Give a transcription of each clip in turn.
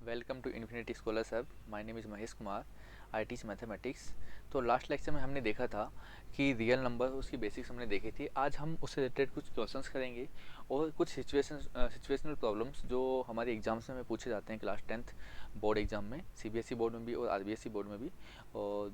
Welcome to infinity scholar sir. My name is Mahesh Kumar. I teach mathematics. तो last lecture में हमने देखा था कि रियल नंबर उसकी बेसिक्स हमने देखी थी। आज हम उससे रिलेटेड कुछ क्वेश्चंस करेंगे और कुछ सिचुएशनल प्रॉब्लम्स जो हमारे एग्जाम्स में पूछे जाते हैं क्लास 10th बोर्ड एग्जाम में, सीबीएसई बोर्ड में भी और आरबीएसई बोर्ड में भी, और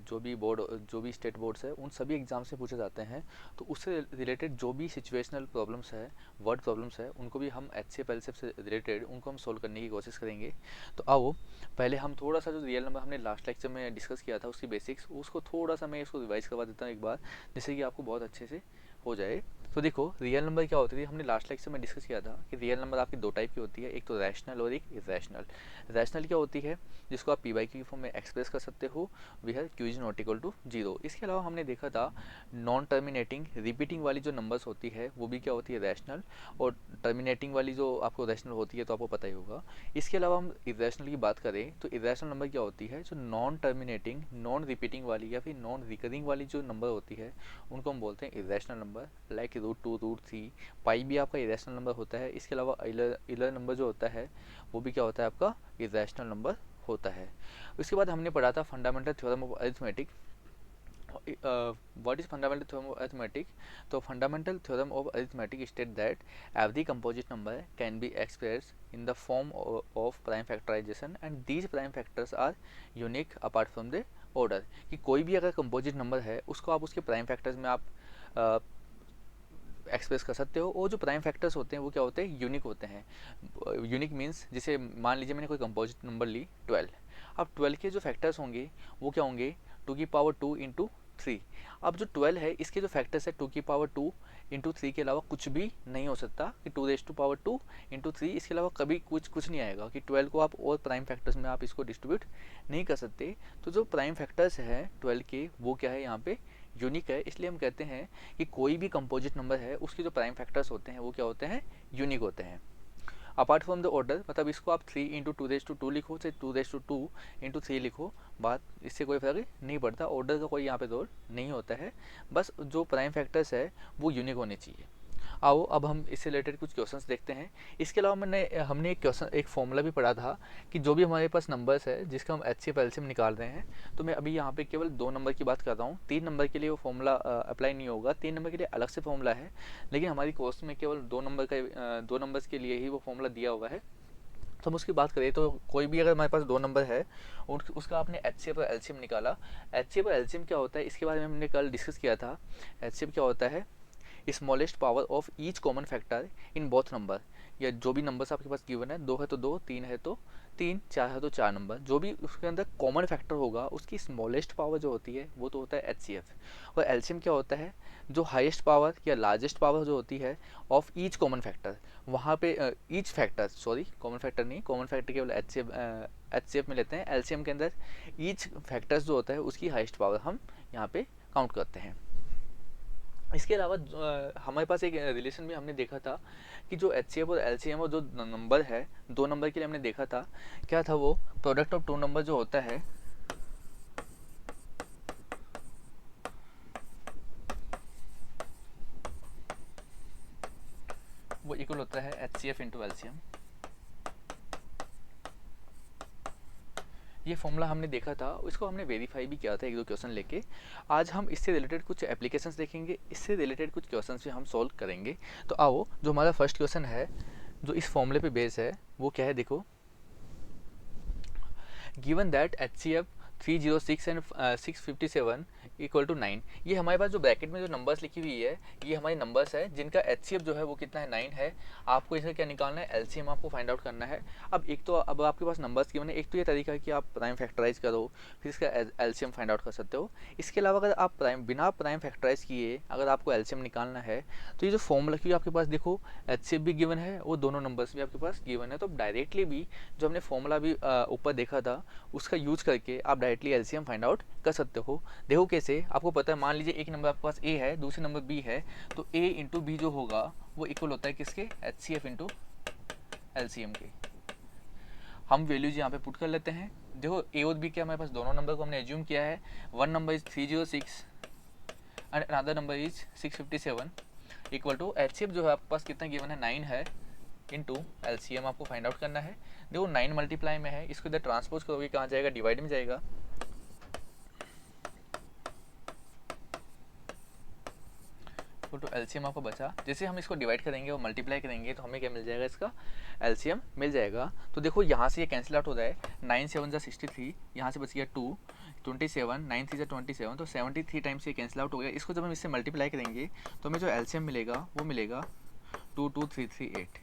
जो भी स्टेट बोर्ड्स है उन सभी एग्जाम्स में पूछे जाते हैं। तो उससे रिलेटेड जो भी सिचुएशनल प्रॉब्लम्स है, वर्ड प्रॉब्लम्स है, उनको भी हम एच सी एफ एल से रिलेटेड उनको हम सोल्व करने की कोशिश करेंगे। तो आओ पहले हम थोड़ा सा जो रियल नंबर हमने लास्ट लेक्चर में डिस्कस किया था उसकी बेसिक्स, उसको थोड़ा सा मैं इसको रिवाइज करवा देता हूँ एक बार, जिससे कि आपको बहुत अच्छे से हो जाए। तो देखो रियल नंबर क्या होती थी, हमने लास्ट लेक्चर में डिस्कस किया था कि रियल नंबर आपकी दो टाइप की होती है, एक तो रैशनल और एक इरेशनल। रैशनल क्या होती है, जिसको आप पी बाई क्यू की फॉर्म में एक्सप्रेस कर सकते हो, वी है Q is not equal to zero. इसके अलावा हमने देखा था नॉन टर्मिनेटिंग रिपीटिंग वाली जो नंबर्स होती है वो भी क्या होती है, रैशनल। और टर्मिनेटिंग वाली जो आपको रैशनल होती है तो आपको पता ही होगा। इसके अलावा हम इरेशनल की बात करें तो इरेशनल नंबर क्या होती है, जो नॉन टर्मिनेटिंग, नॉन रिपीटिंग वाली या फिर नॉन रिकरिंग वाली जो नंबर होती है उनको हम बोलते हैं इरेशनल नंबर। लाइक √2, √3, पाई भी आपका इरेशनल नंबर होता है। इसके अलावा इलर नंबर जो होता है वो भी क्या होता है, आपका इरेशनल नंबर होता है। उसके बाद हमने पढ़ा था fundamental theorem of arithmetic. what is fundamental theorem of arithmetic? So fundamental theorem of arithmetic state that every composite number can be expressed in the form of prime factorization and these prime factors are unique apart from the order। कि कोई भी अगर composite number है उसको आप उसके prime factors में आप एक्सप्रेस कर सकते हो, और जो प्राइम फैक्टर्स होते हैं वो क्या होते हैं, यूनिक होते हैं। यूनिक मीन्स जैसे मान लीजिए मैंने कोई कंपोजिट नंबर ली 12। अब 12 के जो फैक्टर्स होंगे वो क्या होंगे, 2 की पावर 2 इंटू 3। अब जो 12 है इसके जो फैक्टर्स है 2 की पावर 2 इंटू 3 के अलावा कुछ भी नहीं हो सकता, कि 2 इंटू 3 इसके अलावा कभी कुछ नहीं आएगा, कि 12 को आप और प्राइम फैक्टर्स में आप इसको डिस्ट्रीब्यूट नहीं कर सकते। तो जो प्राइम फैक्टर्स हैं 12 के वो क्या है, यहाँ पे यूनिक है। इसलिए हम कहते हैं कि कोई भी कंपोजिट नंबर है उसके जो प्राइम फैक्टर्स होते हैं वो क्या होते हैं, यूनिक होते हैं। अपार्ट फ्रॉम द ऑर्डर, मतलब इसको आप 3 इंटू 2 लिखो, चाहे 2 इंटू 3 लिखो, बात इससे कोई फर्क नहीं पड़ता। ऑर्डर का कोई यहाँ पे रोल नहीं होता है, बस जो प्राइम फैक्टर्स है वो यूनिक होने चाहिए। आओ अब हम इससे रिलेटेड कुछ क्वेश्चंस देखते हैं। इसके अलावा हमने एक फॉर्मूला भी पढ़ा था कि जो भी हमारे पास नंबर्स है जिसका हम एच सी एफ एलसीएम निकाल रहे हैं, तो मैं अभी यहाँ पे केवल 2 नंबर की बात कर रहा हूँ। 3 नंबर के लिए वो फॉर्मूला अप्लाई नहीं होगा, 3 नंबर के लिए अलग से फॉर्मूला है, लेकिन हमारी कोर्स में केवल 2 नंबर्स के लिए ही वो फॉर्मूला दिया हुआ है। तो हम उसकी बात करें तो कोई भी अगर हमारे पास 2 नंबर है उसका आपने एच सी एफ और एलसीएम निकाला। एच सी एफ और एलसीएम क्या होता है इसके बारे में हमने कल डिस्कस किया था। एच सी एफ क्या होता है, smallest power of each common factor in both number. या जो भी नंबर्स आपके पास गिवन है, 2 है तो 2, 3 है तो 3, 4 है तो 4 नंबर, जो भी उसके अंदर कॉमन फैक्टर होगा उसकी स्मॉलेस्ट पावर जो होती है वो तो होता है एच सी एफ। और एलसीएम क्या होता है, जो हाईएस्ट पावर या लार्जेस्ट पावर जो होती है ऑफ ईच कॉमन फैक्टर, वहाँ पे each factor, sorry common factor नहीं, कॉमन फैक्टर केवल एच सी एफ में लेते हैं। एलसीएम के अंदर ईच फैक्टर्स जो होता है उसकी हाईएस्ट पावर हम यहाँ पे काउंट करते हैं। इसके अलावा हमारे पास एक रिलेशन भी हमने देखा था कि जो एच सी एफ और एल सी एम और जो नंबर है 2 नंबर के लिए हमने देखा था, क्या था वो, प्रोडक्ट ऑफ 2 नंबर जो होता है वो इक्वल होता है H C F into L C M. ये फॉर्मूला हमने देखा था, इसको हमने वेरीफाई भी किया था 1-2 क्वेश्चन लेके। आज हम इससे रिलेटेड कुछ एप्लीकेशंस देखेंगे, इससे रिलेटेड कुछ क्वेश्चंस भी हम सॉल्व करेंगे। तो आओ जो हमारा फर्स्ट क्वेश्चन है जो इस फॉर्मूले पे बेस है वो क्या है, देखो। Given that H C F 306 and 657 equal to 9। ये हमारे पास जो ब्रैकेट में जो नंबर्स लिखी हुई है ये हमारी नंबर्स है जिनका एच सी एफ जो है वो कितना है, 9 है। आपको इसका क्या निकालना है, एल सी एम आपको फाइंड आउट करना है। अब आपके पास नंबर्स गिवन है, एक तो ये तरीका है कि आप प्राइम फैक्टराइज करो फिर इसका L C M find out कर सकते हो। इसके अलावा अगर आप बिना प्राइम फैक्टराइज किए अगर आपको एल सी एम निकालना है तो ये जो फॉर्मूला की आपके पास देखो एच सी एफ भी गिवन है और दोनों नंबर्स भी आपके पास गिवन है, तो डायरेक्टली भी जो हमने फॉर्मूला भी ऊपर देखा था उसका यूज करके आप डायरेक्टली एलसीएम फाइंड आउट कर सकते हो। देखो कैसे, आपको पता है मान लीजिए एक नंबर आपके पास ए है, दूसरे नंबर बी है, तो ए इंटू बी जो होगा वो इक्वल होता है किसके, H C F into LCM के। हम वैल्यूज यहाँ पे पुट कर लेते हैं। देखो ए और बी के हमारे पास दोनों नंबर को हमने एज्यूम किया है। One number is 306 and another number is 657 equal to H C F जो है आपके पास कितना गिवन है, 9 है। इंटू एलसीएम आपको फाइंड आउट करना है। देखो 9 मल्टीप्लाई में है, इसको इधर ट्रांसपोज करोगे कहाँ जाएगा, डिवाइड में जाएगा। तो एलसीएम आपको बचा, जैसे हम इसको डिवाइड करेंगे और मल्टीप्लाई करेंगे तो हमें क्या मिल जाएगा, इसका एलसीएम मिल जाएगा। तो देखो यहाँ से ये कैंसिल आउट हो रहा है, 9 7 जा 63, यहाँ से बच गया 2, 27, 9 3 जा 27, तो 73 टाइम्स ये कैंसिल आउट हो गया। इसको जब हम इससे मल्टीप्लाई करेंगे तो हमें जो एलसीएम मिलेगा वो मिलेगा 22338।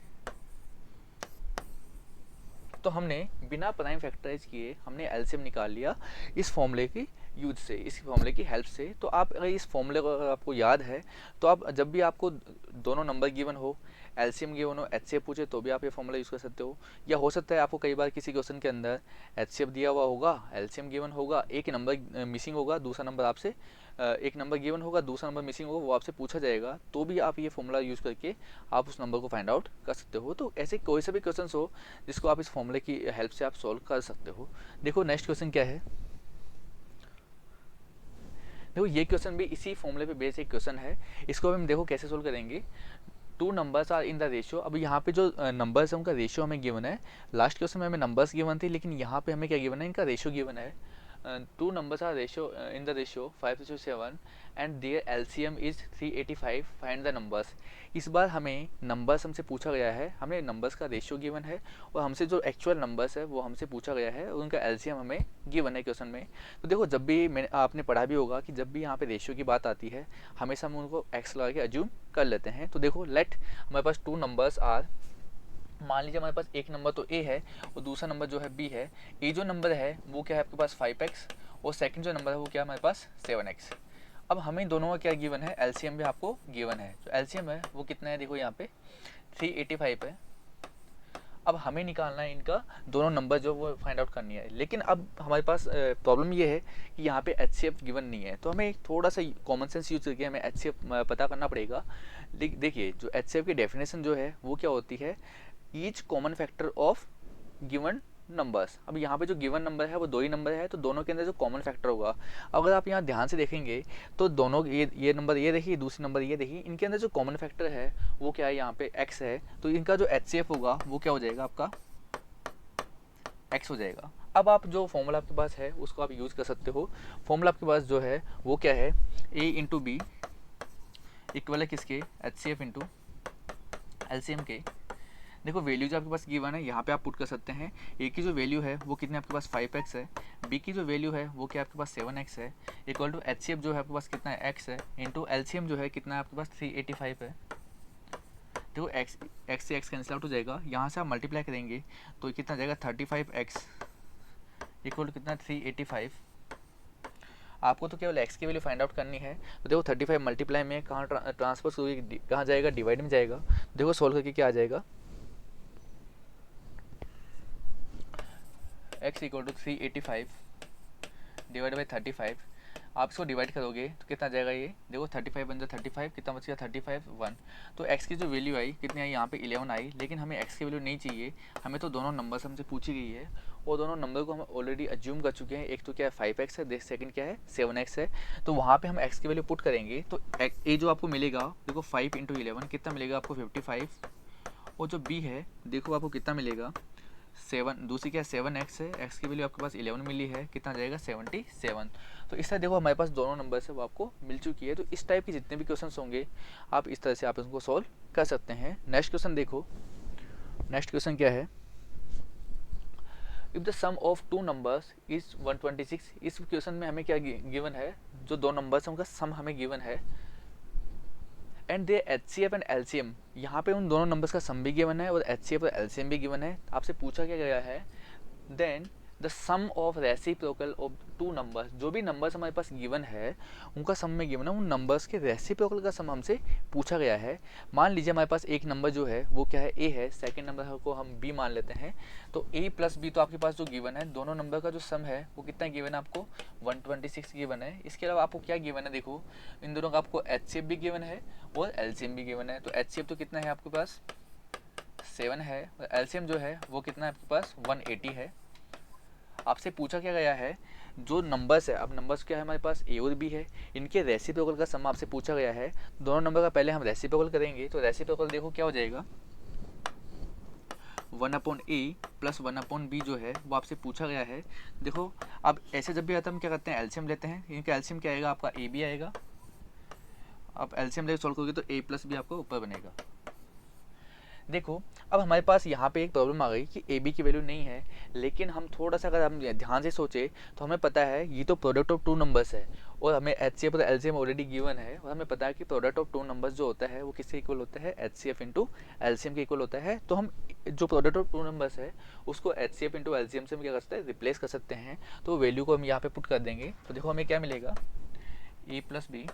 तो हमने बिना प्राइम फैक्टराइज किए हमने एलसीएम निकाल लिया इस फॉर्मूले की यूज से, इस फॉर्मूले की हेल्प से। तो आप अगर इस फॉर्मूले को अगर आपको याद है तो आप जब भी आपको दोनों नंबर गिवन हो, एलसीएम गिवन हो, एचसीएफ पूछे तो भी आप ये फॉर्मूला यूज़ कर सकते हो। या हो सकता है आपको कई बार किसी क्वेश्चन के अंदर एचसीएफ दिया हुआ होगा, एलसीएम गिवन होगा, एक नंबर मिसिंग होगा, दूसरा नंबर आपसे एक नंबर गिवन होगा, दूसरा नंबर मिसिंग होगा, वो आपसे पूछा जाएगा, तो भी आप ये फॉर्मूला यूज़ करके आप उस नंबर को फाइंड आउट कर सकते हो। तो ऐसे कोई सा भी क्वेश्चन हो जिसको आप इस फॉर्मूले की हेल्प से आप सॉल्व कर सकते हो। देखो नेक्स्ट क्वेश्चन क्या है, देखो ये क्वेश्चन भी इसी फॉर्मूले पे बेस्ड एक क्वेश्चन है। इसको हम देखो कैसे सोल्व करेंगे। 2 numbers are in the ratio. अब यहाँ पे जो नंबर्स है उनका रेशियो हमें गिवन है। लास्ट क्वेश्चन में हमें नंबर्स गिवन थी, लेकिन यहाँ पे हमें क्या गिवन है, इनका रेशियो गिवन है। 2 numbers are ratio in the ratio 5:7 and their LCM is 385, find the numbers। इस बार हमें नंबर्स हमसे पूछा गया है, हमें नंबर्स का रेशियो गिवन है और हमसे जो एक्चुअल नंबर्स है वो हमसे पूछा गया है और उनका एलसीएम हमें गिवन है क्वेश्चन में। तो देखो जब भी मैंने आपने पढ़ा भी होगा कि जब भी यहाँ पे रेशियो की बात आती है हमेशा हम उनको एक्स लगा के अज्यूम कर लेते हैं। तो देखो लेट हमारे पास 2 नंबर्स आर, मान लीजिए हमारे पास एक नंबर तो ए है और दूसरा नंबर जो है बी है। ए जो नंबर है वो क्या है आपके पास 5x और सेकंड जो नंबर है वो क्या है हमारे पास 7x। अब हमें दोनों का क्या गिवन है, एलसीएम भी आपको गिवन है। जो एलसीएम है वो कितना है, देखो यहाँ पे 385 है। अब हमें निकालना है इनका दोनों नंबर जो वो फाइंड आउट करनी है। लेकिन अब हमारे पास प्रॉब्लम ये है कि यहाँ पे एचसीएफ गिवन नहीं है, तो हमें थोड़ा सा कॉमन सेंस यूज करके हमें एचसीएफ पता करना पड़ेगा। देखिए जो एचसीएफ की डेफिनेशन जो है वो क्या होती है, each common factor of given numbers. अब यहाँ पे जो गिवन नंबर है वो 2 ही नंबर है, तो दोनों के अंदर जो कॉमन फैक्टर होगा, अगर आप यहाँ ध्यान से देखेंगे तो दोनों ये नंबर ये देखिए, दूसरी नंबर ये देखिए, इनके अंदर जो कॉमन फैक्टर है वो क्या है, यहाँ पे x है। तो इनका जो एचसीएफ होगा वो क्या हो जाएगा, आपका x हो जाएगा। अब आप जो फॉर्मूला आपके पास है उसको आप यूज़ कर सकते हो। फॉर्मूला आपके पास जो है वो क्या है, a इंटू बी इक्वल है किसके, एचसीएफ इंटू एलसीएम के। देखो वैल्यू जो आपके पास गिवन है यहाँ पे आप पुट कर सकते हैं। ए की जो वैल्यू है वो कितने आपके पास 5x है, बी की जो वैल्यू है वो क्या आपके पास 7x है, इक्वल टू एचसीएफ जो है आपके पास कितना है x है, इंटू एलसीएम जो है कितना है आपके पास 385 है। देखो x से x कैंसिल आउट हो जाएगा, यहाँ से आप मल्टीप्लाई करेंगे तो कितना जाएगा 35x इक्वल टू कितना 385। आपको तो केवल x की वैल्यू फाइंड आउट करनी है। तो देखो 35 मल्टीप्लाई में कहाँ ट्रांसफर कहाँ जाएगा, डिवाइड में जाएगा। देखो सोल्व करके क्या आ जाएगा, x equal to 385 divide by 35। आप इसको डिवाइड करोगे तो कितना जाएगा, ये देखो 35 बन जाए 35, कितना बच गया 35 1। तो x की जो वैल्यू आई कितनी आई, यहाँ पे 11 आई। लेकिन हमें x की वैल्यू नहीं चाहिए, हमें तो दोनों नंबर से हमसे पूछी गई है और दोनों नंबर को हम ऑलरेडी अज्यूम कर चुके हैं। एक तो क्या है 5x है, सेकंड क्या है 7x है। तो वहाँ पे हम x की वैल्यू पुट करेंगे तो a जो आपको मिलेगा देखो 5 इंटू 11 कितना मिलेगा आपको 55, और जो b है देखो आपको कितना मिलेगा 7, दूसरी क्या है 7x है, x की वैल्यू आपके पास 11 मिली है, कितना जाएगा 77। तो इस तरह देखो हमारे पास दोनों नंबर से वो आपको मिल चुकी है। तो इस टाइप के जितने भी क्वेश्चन होंगे आप इस तरह से आप इसको सॉल्व कर सकते हैं। नेक्स्ट क्वेश्चन देखो, नेक्स्ट क्वेश्चन क्या है, if the sum of 2 numbers is 126। इस क्वेश्चन में हमें क्या गिवन है, जो 2 नंबर्स हैं उनका सम हमें गिवन है and they HCF and LCM. यहाँ पे उन दोनों नंबर्स का सम भी गिवन है और एचसीएफ और एलसीएम भी गिवन है। आपसे पूछा क्या गया है, then the sum of reciprocal of 2 numbers. जो भी नंबर्स हमारे पास गिवन है उनका सम में गिवन है, उन नंबर्स के रेसिप्रोकल का सम हमसे पूछा गया है। मान लीजिए हमारे पास एक नंबर जो है वो क्या है a है, सेकंड नंबर को हम b मान लेते हैं। तो a प्लस b तो आपके पास जो गिवन है, दोनों नंबर का जो सम है वो कितना गिवन है आपको 126 गिवन है। इसके अलावा आपको क्या गिवन है, देखो इन दोनों का आपको एचसीएफ भी गिवन है और एलसीएम भी गिवन है। तो एचसीएफ तो कितना है आपके पास 7 है और एलसीएम जो है वो कितना है आपके पास 180 है। आपसे पूछा क्या गया है, जो नंबर्स है, अब नंबर्स क्या है हमारे पास a और b है, इनके रेसिप्रोकल का सम आपसे पूछा गया है। दोनों नंबर का पहले हम रेसिप्रोकल करेंगे। तो रेसिप्रोकल देखो क्या हो जाएगा, 1/a प्लस 1/b जो है वो आपसे पूछा गया है। देखो अब ऐसे जब भी आता है हम क्या करते हैं, एलसीएम लेते हैं। इनका एलसीएम क्या आएगा आपका, ए बी आएगा। आप एलसीएम लेकर सॉल्व करोगे तो a प्लस बी आपको ऊपर बनेगा। देखो अब हमारे पास यहाँ पे एक प्रॉब्लम आ गई कि ए बी की वैल्यू नहीं है, लेकिन हम थोड़ा सा अगर हम ध्यान से सोचे तो हमें पता है ये तो प्रोडक्ट ऑफ टू नंबर्स है और हमें एच सी एफ और एलसीएम ऑलरेडी गिवन है, और हमें पता है कि प्रोडक्ट ऑफ टू नंबर्स जो होता है वो किससे इक्वल होता है, H C F into LCM के इक्वल होता है। तो हम जो प्रोडक्ट ऑफ टू नंबर्स है उसको H C F into LCM से हम क्या कर सकते हैं, रिप्लेस कर सकते हैं। तो वैल्यू को हम यहाँ पे पुट कर देंगे तो देखो हमें क्या मिलेगा, ए प्लस बी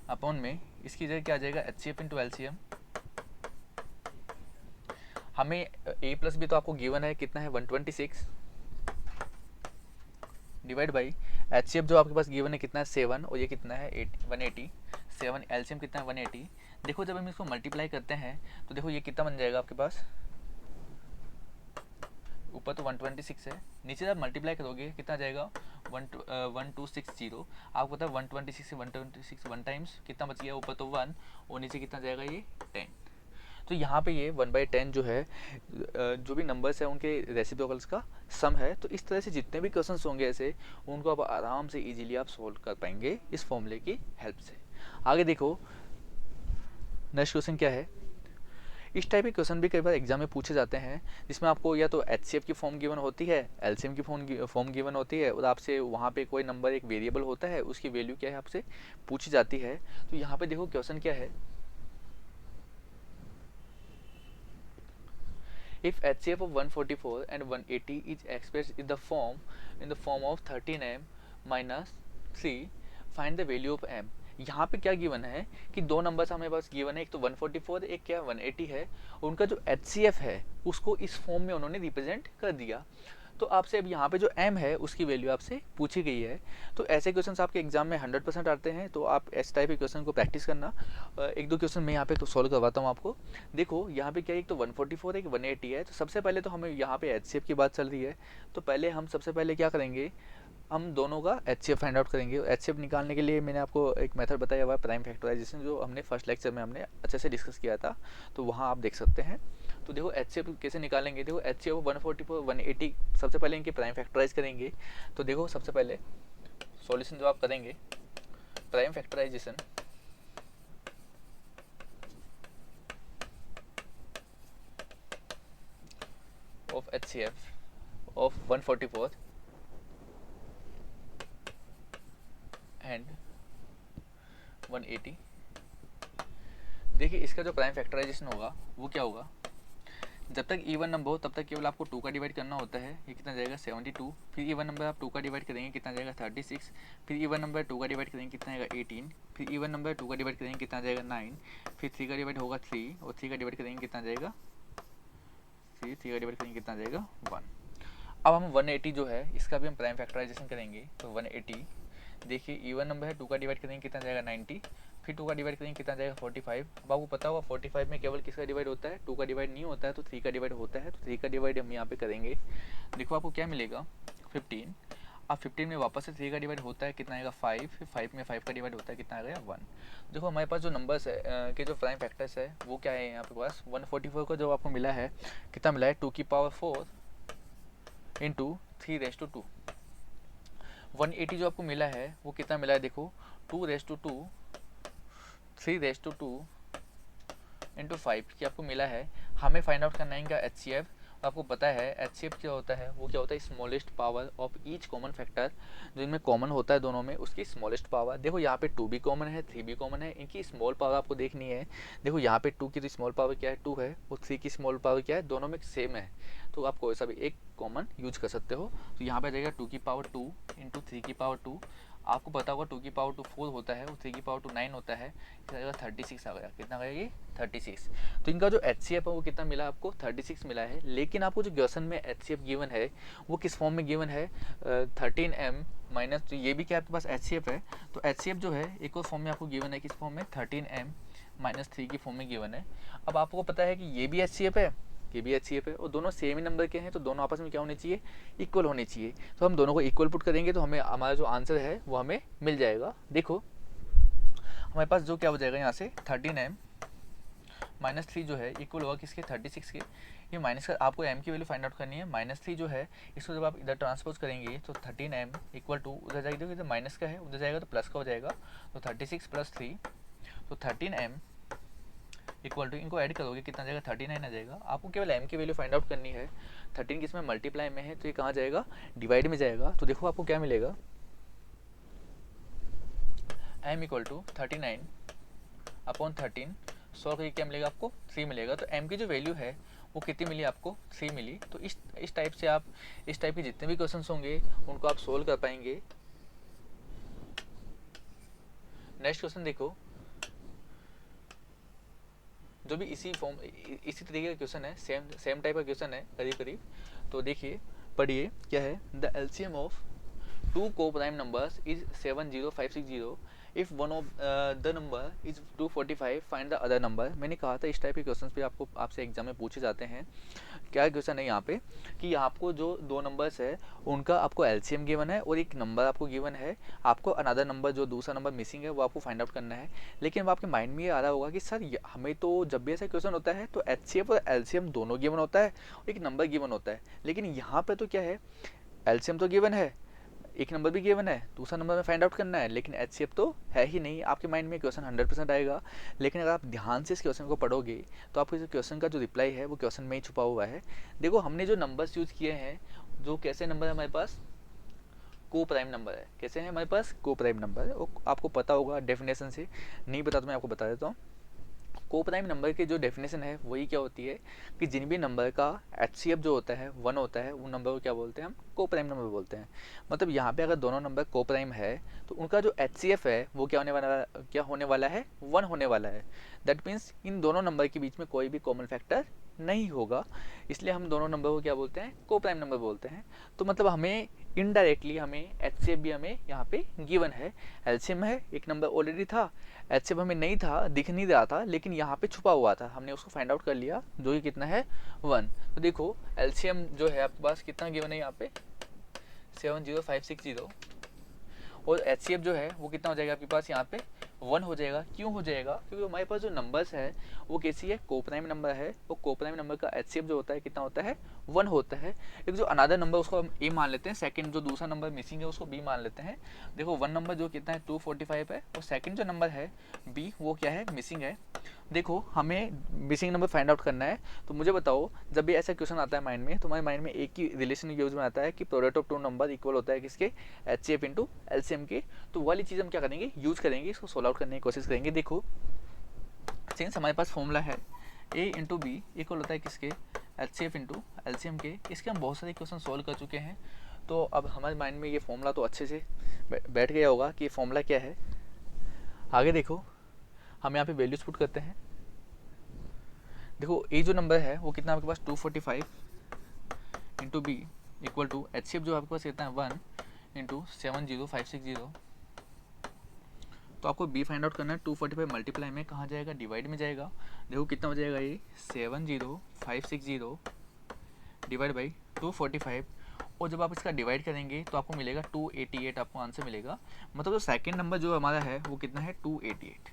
अपॉन में इसकी जगह क्या आ जाएगा, H C F into LCM. हमें a प्लस बी तो आपको गिवन है कितना है 126 divide by H C F जो आपके पास गिवन है कितना है 7 और ये कितना है 180। 7 एलसीएम कितना है 180। देखो जब हम इसको मल्टीप्लाई करते हैं तो देखो ये कितना बन जाएगा आपके पास, ऊपर तो 126 है, नीचे जब मल्टीप्लाई करोगे कितना जाएगा 1260। आपको पता है 126 से 126 वन टाइम्स कितना बच गया, ऊपर तो 1 और नीचे कितना जाएगा ये 10। तो यहाँ पे ये 1/10 जो है जो भी नंबर्स है उनके रेसिप्रोकल्स का सम है। तो इस तरह से जितने भी क्वेश्चंस होंगे ऐसे उनको आप आराम से इजीली आप सोल्व कर पाएंगे इस फॉर्मूले की हेल्प से। आगे देखो नेक्स्ट क्वेश्चन क्या है। इस टाइप के क्वेश्चन भी कई बार एग्जाम में पूछे जाते हैं जिसमें आपको या तो एचसीएफ की फॉर्म गिवन होती है, एलसीएम की फॉर्म गिवन होती है और आपसे वहाँ पे कोई नंबर एक वेरिएबल होता है उसकी वैल्यू क्या है आपसे पूछी जाती है। तो यहाँ पे देखो क्वेश्चन क्या है, if HCF of 144 and 180 is expressed in the form of 13m minus 3, find the value of m। यहाँ पे क्या गिवन है कि दो नंबर्स हमें पास गिवन है, एक तो 144 एक क्या 180 है। उनका जो HCF है उसको इस फॉर्म में उन्होंने रिप्रेजेंट कर दिया। तो आपसे अब यहाँ पे जो m है उसकी वैल्यू आपसे पूछी गई है। तो ऐसे क्वेश्चंस आपके एग्जाम में 100% आते हैं, तो आप इस टाइप के क्वेश्चन को प्रैक्टिस करना। एक दो क्वेश्चन मैं यहाँ पे तो सॉल्व करवाता हूँ आपको। देखो यहाँ पे क्या है, एक तो 144 एक 180 है। तो सबसे पहले तो हमें यहाँ पे HCF की बात चल रही है, तो पहले हम सबसे पहले क्या करेंगे, हम दोनों का HCF फाइंड आउट करेंगे। HCF निकालने के लिए मैंने आपको एक मेथड बताया हुआ है प्राइम फैक्टराइजेशन, जो हमने फर्स्ट लेक्चर में हमने अच्छे से डिस्कस किया था, तो वहाँ आप देख सकते हैं। तो देखो HCF कैसे निकालेंगे, देखो HCF 144 180 सबसे पहले इनके प्राइम फैक्टराइज करेंगे। तो देखो सबसे पहले सॉल्यूशन जो आप करेंगे, prime factorisation of HCF of 144 and 180। देखिए इसका जो प्राइम फैक्टराइजेशन होगा वो क्या होगा, जब तक इवन नंबर हो तब तक केवल आपको 2 का डिवाइड करना होता है। ये कितना जाएगा 72, फिर इवन नंबर आप 2 का डिवाइड करेंगे कितना जाएगा 36, फिर इवन नंबर 2 का डिवाइड करेंगे कितना जाएगा 18, फिर इवन नंबर 2 का डिवाइड करेंगे कितना जाएगा 9, फिर 3 का डिवाइड होगा 3 और 3 का डिवाइड करेंगे कितना जाएगा 3 का डिवाइड करेंगे कितना जाएगा 1। अब हम 180 जो है इसका भी हम प्राइम फैक्टराइजेशन करेंगे। तो 180 देखिए इवन नंबर है, 2 का डिवाइड करेंगे कितना जाएगा 90, फिर 2 का डिवाइड करेंगे कितना जाएगा 45। अब आपको पता होगा 45 में केवल किसका डिवाइड होता है, 2 का डिवाइड नहीं होता है, तो 3 का डिवाइड होता है। तो 3 का डिवाइड हम यहाँ पे करेंगे, देखो आपको क्या मिलेगा 15। अब 15 में वापस से 3 का डिवाइड होता है कितना आएगा 5, फिर 5 में 5 का डिवाइड होता है कितना आ गया 1। देखो हमारे पास जो नंबर्स है के जो प्राइम फैक्टर्स है वो क्या है, यहाँ पे पास 144 का जो आपको मिला है कितना मिला है 2 की पावर 4 इंटू 3^2। 180 जो आपको मिला है वो कितना मिला है, देखो 2^2 3^2 इंटू 5 की आपको मिला है। हमें फाइंड आउट करना है इनका HCF। आपको पता है HCF क्या होता है, वो क्या होता है smallest power of each common factor, जो इनमें कॉमन होता है दोनों में उसकी स्मॉलेस्ट पावर। देखो यहाँ पे 2 भी कॉमन है 3 भी कॉमन है, इनकी स्मॉल पावर आपको देखनी है। देखो यहाँ पे 2 की तो स्मॉल पावर क्या है 2 है और 3 की स्मॉल पावर क्या है, दोनों में सेम है, तो आप कोई सा भी एक कॉमन यूज कर सकते हो। तो यहाँ पे आ जाएगा 2 की पावर 2 इंटू 3 की पावर 2। आपको पता होगा 2 की पावर 2 4 होता है और 3 की पावर 2 9 होता है, कितना 36 आ गया। कितना गया ये 36। तो इनका जो HCF है वो कितना मिला आपको 36 मिला है। लेकिन आपको जो क्वेश्चन में HCF गिवन है वो किस फॉर्म में गिवन है 13m माइनस, तो ये भी क्या आपके पास HCF है। तो HCF जो है एक और फॉर्म में आपको गिवन है, किस फॉर्म में 13m माइनस 3 की फॉर्म में गिवन है। अब आपको पता है कि ये भी HCF है ये भी HCF है और दोनों सेम ही नंबर के हैं, तो दोनों आपस में क्या होने चाहिए इक्वल होने चाहिए। तो हम दोनों को इक्वल पुट करेंगे तो हमें हमारा जो आंसर है वो हमें मिल जाएगा। देखो हमारे पास जो क्या हो जाएगा यहाँ से 13m -3 जो है इक्वल होगा किसके 36 के। ये माइनस का आपको m की वैल्यू फाइंड आउट करनी है। -3 जो है इसको जब आप इधर ट्रांसपोज करेंगे तो 13m इक्वल टू उधर जाएगी, देखो इधर माइनस का है उधर जाएगा तो प्लस का हो जाएगा, तो 36 + 3 तो 13m इक्वल टू, इनको ऐड करोगे कितना जाएगा 39 आ जाएगा। आपको केवल m की वैल्यू फाइंड आउट करनी है। 13 किसमें मल्टीप्लाई में है तो ये कहाँ जाएगा डिवाइड में जाएगा। तो देखो आपको क्या मिलेगा m इक्वल टू 39/13 100 का क्या मिलेगा आपको 3 मिलेगा। तो m की जो वैल्यू है वो कितनी मिली आपको 3 मिली। तो इस टाइप से आप इस टाइप के जितने भी क्वेश्चंस होंगे उनको आप सोल्व कर पाएंगे। नेक्स्ट क्वेश्चन देखो, जो भी इसी तरीके का क्वेश्चन है, सेम टाइप का क्वेश्चन है करीब करीब। तो देखिए पढ़िए क्या है, the LCM of two coprime numbers is 70560 if one of the number is 245 find the other number. मैंने कहा था इस टाइप के क्वेश्चंस पे आपसे एग्जाम में पूछे जाते हैं। क्या क्वेश्चन है यहाँ पे कि आपको जो दो नंबर्स है उनका आपको एलसीएम गिवन है और एक नंबर आपको गिवन है, आपको अनदर नंबर जो दूसरा नंबर मिसिंग है वो आपको फाइंड आउट करना है। लेकिन अब आपके माइंड में ये आ रहा होगा कि सर हमें तो जब भी ऐसा क्वेश्चन होता है तो एचसीएफ और एलसीएम दोनों गिवन होता है, एक नंबर गिवन होता है। लेकिन यहाँ पे तो क्या है, एलसीएम तो गिवन है, एक नंबर भी गिवन है, दूसरा नंबर में फाइंड आउट करना है, लेकिन एचसीएफ तो है ही नहीं। आपके माइंड में क्वेश्चन 100% आएगा। लेकिन अगर आप ध्यान से इस क्वेश्चन को पढ़ोगे तो आपको इस क्वेश्चन का जो रिप्लाई है वो क्वेश्चन में ही छुपा हुआ है। देखो हमने जो नंबर्स यूज़ किए हैं, जो कैसे नंबर है हमारे पास को प्राइम नंबर है। कैसे है हमारे पास को प्राइम नंबर है, वो आपको पता होगा डेफिनेशन से, नहीं पता तो मैं आपको बता देता हूँ। को प्राइम नंबर की जो डेफिनेशन है वही क्या होती है कि जिन भी नंबर का एचसीएफ जो होता है 1 होता है उन नंबर को क्या बोलते हैं हम को प्राइम नंबर बोलते हैं। मतलब यहाँ पे अगर दोनों नंबर को प्राइम है तो उनका जो एचसीएफ है वो क्या होने वाला है 1 होने वाला है। दैट मीन्स इन दोनों नंबर के बीच में कोई भी कॉमन फैक्टर नहीं होगा, इसलिए हम दोनों नंबर को क्या बोलते हैं को प्राइम नंबर बोलते हैं। तो मतलब हमें इनडायरेक्टली हमें एचसीएफ भी हमें यहाँ पे गिवन है। एलसीएम है, एक नंबर ऑलरेडी था, एचसीएफ हमें नहीं था, दिख नहीं रहा था, लेकिन यहाँ पे छुपा हुआ था, हमने उसको फाइंड आउट कर लिया जो कि कितना है 1। तो देखो एलसीएम जो है आपके पास कितना गिवन है यहाँ पे 70560 और एचसीएफ जो है वो कितना हो जाएगा आपके पास यहाँ पे 1 हो जाएगा। क्यों हो जाएगा, क्योंकि हमारे पास जो नंबर्स है वो कैसी है को प्राइम नंबर है। वो को प्राइम नंबर का एचसीएफ जो होता है कितना होता है 1 होता है। एक जो अनदर नंबर उसको हम ए मान लेते हैं, सेकंड जो दूसरा नंबर मिसिंग है उसको बी मान लेते हैं। देखो 1 नंबर जो कितना है 245 है और सेकंड जो नंबर है बी वो क्या है मिसिंग है। देखो हमें मिसिंग नंबर फाइंड आउट करना है। तो मुझे बताओ जब भी ऐसा क्वेश्चन आता है माइंड में तो हमारे माइंड में एक ही रिलेशन यूज में आता है कि product of two number equal होता है किसके एचसीएफ इंटू एलसीएम के। तो वाली चीज़ हम क्या करेंगे यूज करेंगे, इसको सोल्व आउट करने की कोशिश करेंगे। देखो सिंस हमारे पास फॉर्मूला है ए इंटू बी इक्वल होता है किसके एचसीएफ इंटू एलसीएम के, इसके हम बहुत सारे क्वेश्चन सोल्व कर चुके हैं। तो अब हमारे माइंड में ये फॉर्मूला तो अच्छे से बैठ गया होगा कि फॉर्मूला क्या है। आगे देखो हम यहाँ पे वैल्यूज पुट करते हैं। देखो ए जो नंबर है वो कितना आपके पास 245 into B equal to HCF जो आपके पास कितना है 1 इंटू 70560। तो आपको बी फाइंड आउट करना है। 245 मल्टीप्लाई में कहाँ जाएगा डिवाइड में जाएगा। देखो कितना हो जाएगा ये 70560 डिवाइड बाई 245 और जब आप इसका डिवाइड करेंगे तो आपको मिलेगा 288 आपको आंसर मिलेगा। मतलब जो सेकंड नंबर जो हमारा है वो कितना है 288।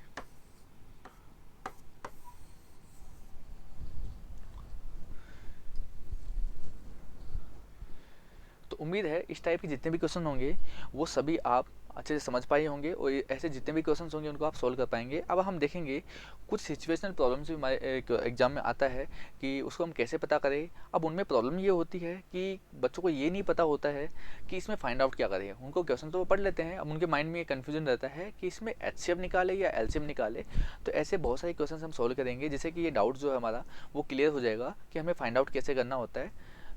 तो उम्मीद है इस टाइप के जितने भी क्वेश्चन होंगे वो सभी आप अच्छे से समझ पाए होंगे और ऐसे जितने भी क्वेश्चंस होंगे उनको आप सोल्व कर पाएंगे। अब हम देखेंगे कुछ सिचुएशनल प्रॉब्लम्स भी हमारे एग्जाम में आता है कि उसको हम कैसे पता करें। अब उनमें प्रॉब्लम ये होती है कि बच्चों को ये नहीं पता होता है कि इसमें फाइंड आउट क्या करें। उनको क्वेश्चन तो वो पढ़ लेते हैं, अब उनके माइंड में ये कन्फ्यूजन रहता है कि इसमें एचसीएफ निकाले या एलसीएम निकाले। तो ऐसे बहुत सारे क्वेश्चन हम सोल्व करेंगे जिससे कि ये डाउट जो है हमारा वो क्लियर हो जाएगा कि हमें फाइंड आउट कैसे करना होता है।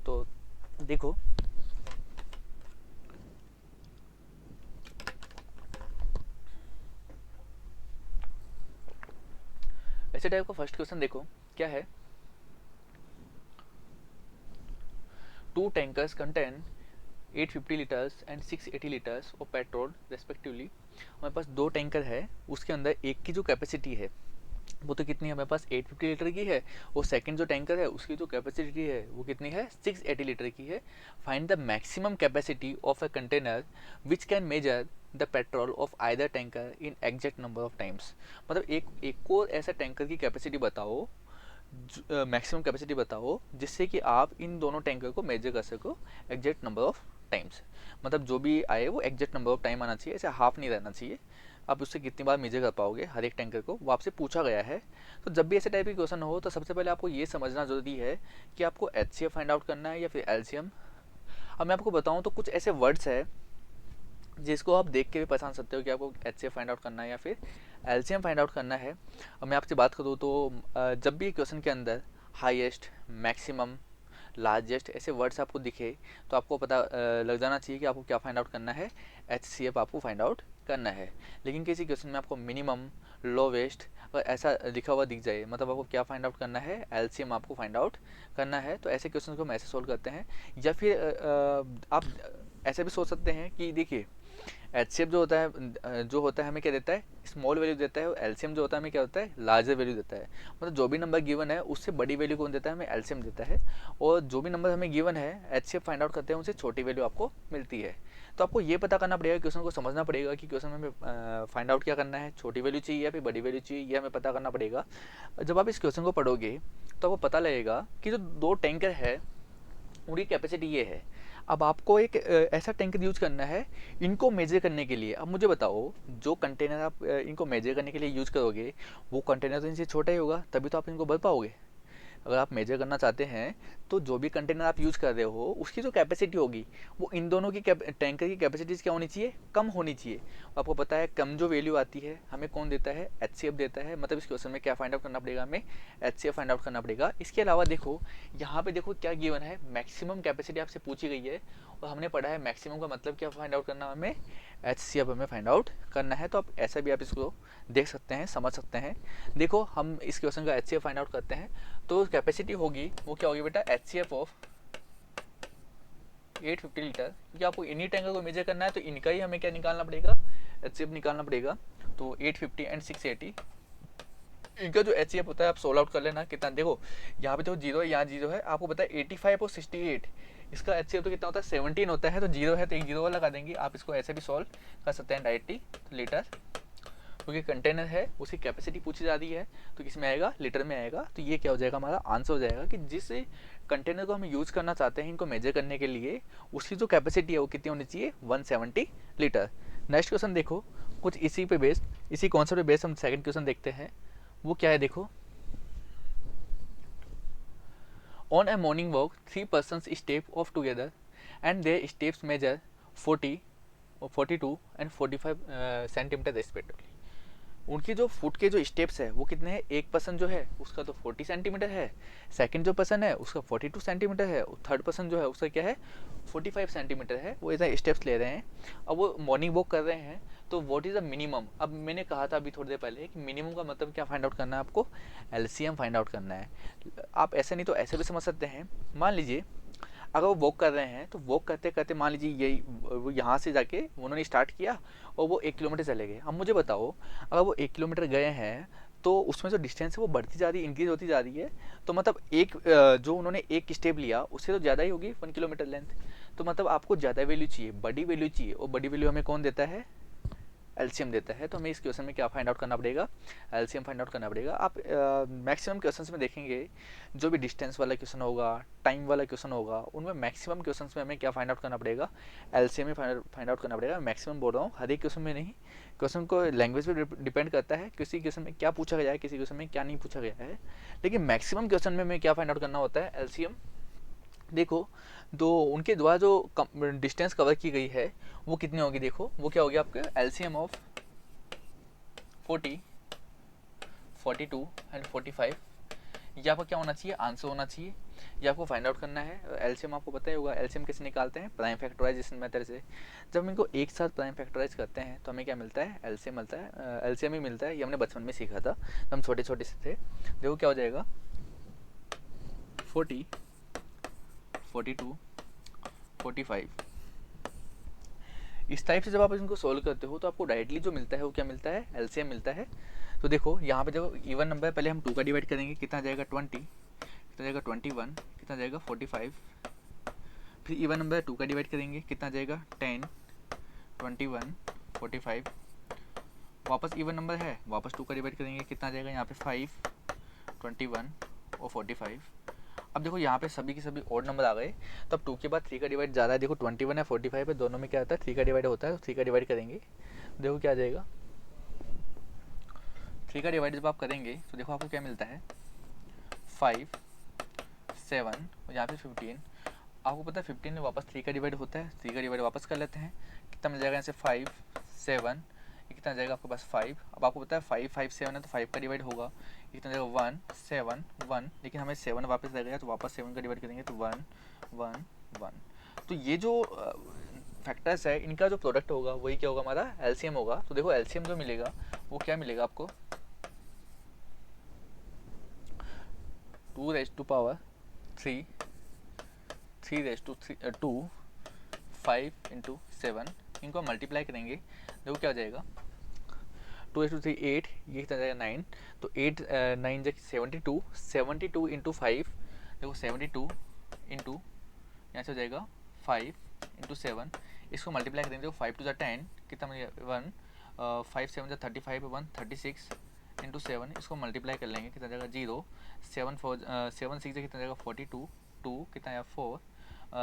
तो देखो ऐसे टाइप का फर्स्ट क्वेश्चन देखो क्या है, 2 tankers contain 850 litres and 680 litres of petrol respectively. हमारे पास 2 टैंकर है, उसके अंदर एक की जो कैपेसिटी है वो तो कितनी है हमारे पास 850 लीटर की है और सेकंड जो टैंकर है उसकी जो कैपेसिटी है वो कितनी है 680 लीटर की है। Find the maximum capacity of a container which can measure the petrol of either tanker in exact number of times. मतलब एक और ऐसा टैंकर की कैपेसिटी बताओ मैक्सिमम कैपेसिटी बताओ जिससे कि आप इन दोनों टैंकर को मेजर कर सको एग्जैक्ट नंबर ऑफ टाइम्स। मतलब जो भी आए वो एग्जैक्ट नंबर ऑफ टाइम आना चाहिए, ऐसे हाफ नहीं रहना चाहिए। आप उससे कितनी बार मेजर कर पाओगे हर एक टैंकर को, वो आपसे पूछा गया है। तो जब भी ऐसे टाइप की क्वेश्चन हो तो सबसे पहले आपको ये समझना जरूरी है कि आपको एच फाइंड आउट करना है या फिर एलसीएम। अब मैं आपको बताऊं तो कुछ ऐसे वर्ड्स है जिसको आप देख के भी पहचान सकते हो कि आपको एच फाइंड आउट करना है या फिर एलसीएम फाइंड आउट करना है। अब मैं आपसे बात करूँ तो जब भी क्वेश्चन के अंदर हाईएस्ट, मैक्सिमम, लार्जेस्ट ऐसे वर्ड्स आपको दिखे तो आपको पता लग जाना चाहिए कि आपको क्या फाइंड आउट करना है, एचसीएफ आपको फाइंड आउट करना है। लेकिन किसी क्वेश्चन में आपको मिनिमम, लोवेस्ट अगर ऐसा लिखा हुआ दिख जाए, मतलब आपको क्या फाइंड आउट करना है, एलसीएम आपको फाइंड आउट करना है। तो ऐसे क्वेश्चन को हम ऐसे सोल्व करते हैं। या फिर आप ऐसे भी सोच सकते हैं कि देखिए एचसीएफ जो होता है हमें क्या देता है, स्मॉल वैल्यू देता है, और एलसीएम जो होता है हमें क्या होता है, लार्जर वैल्यू देता है। मतलब जो भी नंबर गिवन है उससे बड़ी वैल्यू कौन देता है, हमें एलसीएम देता है। और जो भी नंबर हमें गिवन है एचसीएफ फाइंड आउट करते हैं उनसे छोटी वैल्यू आपको मिलती है। तो आपको ये पता करना पड़ेगा, क्वेश्चन को समझना पड़ेगा कि क्वेश्चन में हमें फाइंड आउट क्या करना है, छोटी वैल्यू चाहिए या फिर बड़ी वैल्यू चाहिए, ये हमें पता करना पड़ेगा। जब आप इस क्वेश्चन को पढ़ोगे तो आपको पता लगेगा कि जो दो टैंकर है उनकी कैपेसिटी ये है। अब आपको एक ऐसा टैंकर यूज करना है इनको मेजर करने के लिए। अब मुझे बताओ जो कंटेनर आप इनको मेजर करने के लिए यूज करोगे वो कंटेनर तो इनसे छोटा ही होगा, तभी तो आप इनको भर पाओगे। अगर आप मेजर करना चाहते हैं तो जो भी कंटेनर आप यूज कर रहे हो उसकी जो कैपेसिटी होगी वो इन दोनों की टैंकर की कैपेसिटीज क्या होनी चाहिए, कम होनी चाहिए। आपको पता है कम जो वैल्यू आती है हमें कौन देता है, एचसीएफ देता है। मतलब इस क्वेश्चन में क्या फाइंड आउट करना पड़ेगा, हमें एचसीएफ फाइंड आउट करना पड़ेगा। इसके अलावा देखो यहाँ पे देखो क्या गिवन है, मैक्सिमम कैपेसिटी आपसे पूछी गई है और हमने पढ़ा है मैक्सिमम का मतलब क्या फाइंड आउट करना, हमें एचसीएफ हमें फाइंड आउट करना है। तो आप ऐसा भी आप इसको देख सकते हैं, समझ सकते हैं। देखो हम इस क्वेश्चन का एचसीएफ फाइंड आउट करते हैं तो कैपेसिटी होगी वो क्या होगी बेटा, एचसीएफ ऑफ 850 लीटर, क्योंकि आपको इन्हीं टैंकर को मेजर करना है तो इनका ही हमें क्या निकालना पड़ेगा, एचसीएफ निकालना पड़ेगा। तो 850 एंड 680 इनका जो एचसीएफ होता है आप सोल्व आउट कर लेना कितना। देखो यहाँ पे तो जीरो है, यहाँ जीरो है, आपको पता है 85 और 68 इसका एचसीएफ तो कितना होता है 17 होता है। तो जीरो है तो एक जीरो लगा देंगे, आप इसको ऐसे भी सॉल्व कर सकते हैं डायरेक्टली। लीटर क्योंकि कंटेनर है उसकी कैपेसिटी पूछी जा रही है तो किस में आएगा, लीटर में आएगा। तो ये क्या हो जाएगा, हमारा आंसर हो जाएगा कि जिस कंटेनर को हम यूज़ करना चाहते हैं इनको मेजर करने के लिए उसकी जो कैपेसिटी है वो कितनी होनी चाहिए, 170 लीटर। नेक्स्ट क्वेश्चन देखो कुछ इसी पे बेस्ड, इसी कॉन्सेप्ट पे बेस्ड हम सेकंड क्वेश्चन देखते हैं। वो क्या है देखो, on a morning walk 3 persons step off together and their steps measure 40 और 42 एंड 45 सेंटीमीटर रेस्पेक्टिवली। उनकी जो फुट के जो स्टेप्स है वो कितने हैं, एक पर्सन जो है उसका तो 40 सेंटीमीटर है, सेकंड जो पर्सन है उसका 42 सेंटीमीटर है, और थर्ड पर्सन जो है उसका क्या है 45 सेंटीमीटर है। वो ऐसा स्टेप्स ले रहे हैं। अब वो मॉर्निंग वॉक कर रहे हैं तो व्हाट इज़ द मिनिमम। अब मैंने कहा था अभी थोड़ी देर पहले कि मिनिमम का मतलब क्या फाइंड आउट करना है, आपको एलसीएम फाइंड आउट करना है। आप ऐसे नहीं तो ऐसे भी समझ सकते हैं। मान लीजिए अगर वो वॉक कर रहे हैं तो वॉक करते करते मान लीजिए यही वो यहाँ से जाके उन्होंने स्टार्ट किया और वो 1 किलोमीटर चले गए। अब मुझे बताओ अगर वो 1 किलोमीटर गए हैं तो उसमें जो डिस्टेंस है वो बढ़ती जा रही है, इंक्रीज होती जा रही है। तो मतलब जो उन्होंने एक स्टेप लिया उससे तो ज़्यादा ही होगी 1 किलोमीटर लेंथ। तो मतलब आपको ज़्यादा वैल्यू चाहिए, बड़ी वैल्यू चाहिए, और बड़ी वैल्यू हमें कौन देता है, एलसीएम देता है। तो हमें इस क्वेश्चन में क्या फाइंड आउट करना पड़ेगा, एलसीएम फाइंड आउट करना पड़ेगा। आप मैक्सिमम क्वेश्चंस में देखेंगे जो भी डिस्टेंस वाला क्वेश्चन होगा, टाइम वाला क्वेश्चन होगा, उनमें मैक्सिमम क्वेश्चंस में हमें क्या फाइंड आउट करना पड़ेगा, एलसीएम ही फाइंड आउट करना पड़ेगा। मैक्सिमम बोल रहा हूँ, हर एक क्वेश्चन में नहीं। क्वेश्चन को लैंग्वेज पे डिपेंड करता है, किसी क्वेश्चन में क्या पूछा गया है, किसी क्वेश्चन में क्या नहीं पूछा गया है। लेकिन मैक्सिमम क्वेश्चन में हमें क्या फाइंड आउट करना होता है, एलसीएम। देखो तो उनके द्वारा जो डिस्टेंस कवर की गई है वो कितनी होगी, देखो वो क्या होगी आपके एलसीएम ऑफ 40, 42 एंड 45। ये आपका क्या होना चाहिए, आंसर होना चाहिए। ये आपको फाइंड आउट करना है। एलसीएम आपको पता ही होगा, एलसीएम कैसे निकालते हैं, प्राइम फैक्टराइजेशन मेथड से। जब हम इनको एक साथ प्राइम फैक्टराइज करते हैं तो हमें क्या मिलता है, एलसीएम मिलता है। एलसीएम ही मिलता है, ये हमने बचपन में सीखा था जब हम छोटे छोटे से थे। देखो क्या हो जाएगा 40, 42, 45। इस टाइप से जब आप इनको सोल्व करते हो तो आपको डायरेक्टली जो मिलता है वो क्या मिलता है, एलसीएम मिलता है। तो देखो यहाँ पे जब इवन नंबर है पहले हम 2 का डिवाइड करेंगे, कितना जाएगा 20, कितना जाएगा 21, कितना जाएगा 45। फिर इवन नंबर 2 का डिवाइड करेंगे, कितना जाएगा 10, 21, 45। वापस इवन नंबर है, वापस 2 का डिवाइड करेंगे, कितना जाएगा यहाँ पे 5, 21 और 45। अब देखो यहाँ पे सभी के सभी ओड नंबर आ गए, तो अब 2 के बाद 3 का डिवाइड जा रहा है। देखो 21 है 45 है, दोनों में क्या होता है 3 का डिवाइड होता है, तो 3 का डिवाइड करेंगे, देखो क्या आ जाएगा। 3 का डिवाइड जब आप करेंगे तो देखो आपको क्या मिलता है 5 7 और यहाँ पे 15। आपको पता है 15 में वापस 3 का डिवाइड होता है, 3 का डिवाइड वापस कर लेते हैं, कितना मिल जाएगा यहाँ से 5 7, ये कितना जाएगा आपके पास 5। अब आपको पता है 5 5 7 है तो 5 का डिवाइड होगा, ये कितना जाएगा 1 7 1, लेकिन हमें 7 वापस रह गया तो वापस 7 का डिवाइड करेंगे तो 1 1 1। तो ये जो फैक्टर्स है इनका जो प्रोडक्ट होगा वही क्या होगा हमारा एलसीएम होगा। तो देखो एलसीएम जो मिलेगा वो क्या मिलेगा आपको 2 raise to power 3 3 raise to 2 5 into 7, इनको मल्टीप्लाई करेंगे, देखो क्या हो जाएगा 2 रेज़ टू 3 8, ये कितना जाएगा 9, तो 8 9 जैसे 72 72 इंटू 5, देखो 72 इंटू यहाँ से हो जाएगा 5 इंटू 7, इसको मल्टीप्लाई करेंगे, देखो 5 टू ज़ा 10, कितना मिलेगा 1, 5 7 ज़ा 35 1 36 इंटू 7, इसको मल्टीप्लाई कर लेंगे, कितना जाएगा 0, 7 4 7 6 कितना जाएगा 42 2 कितना आया 4,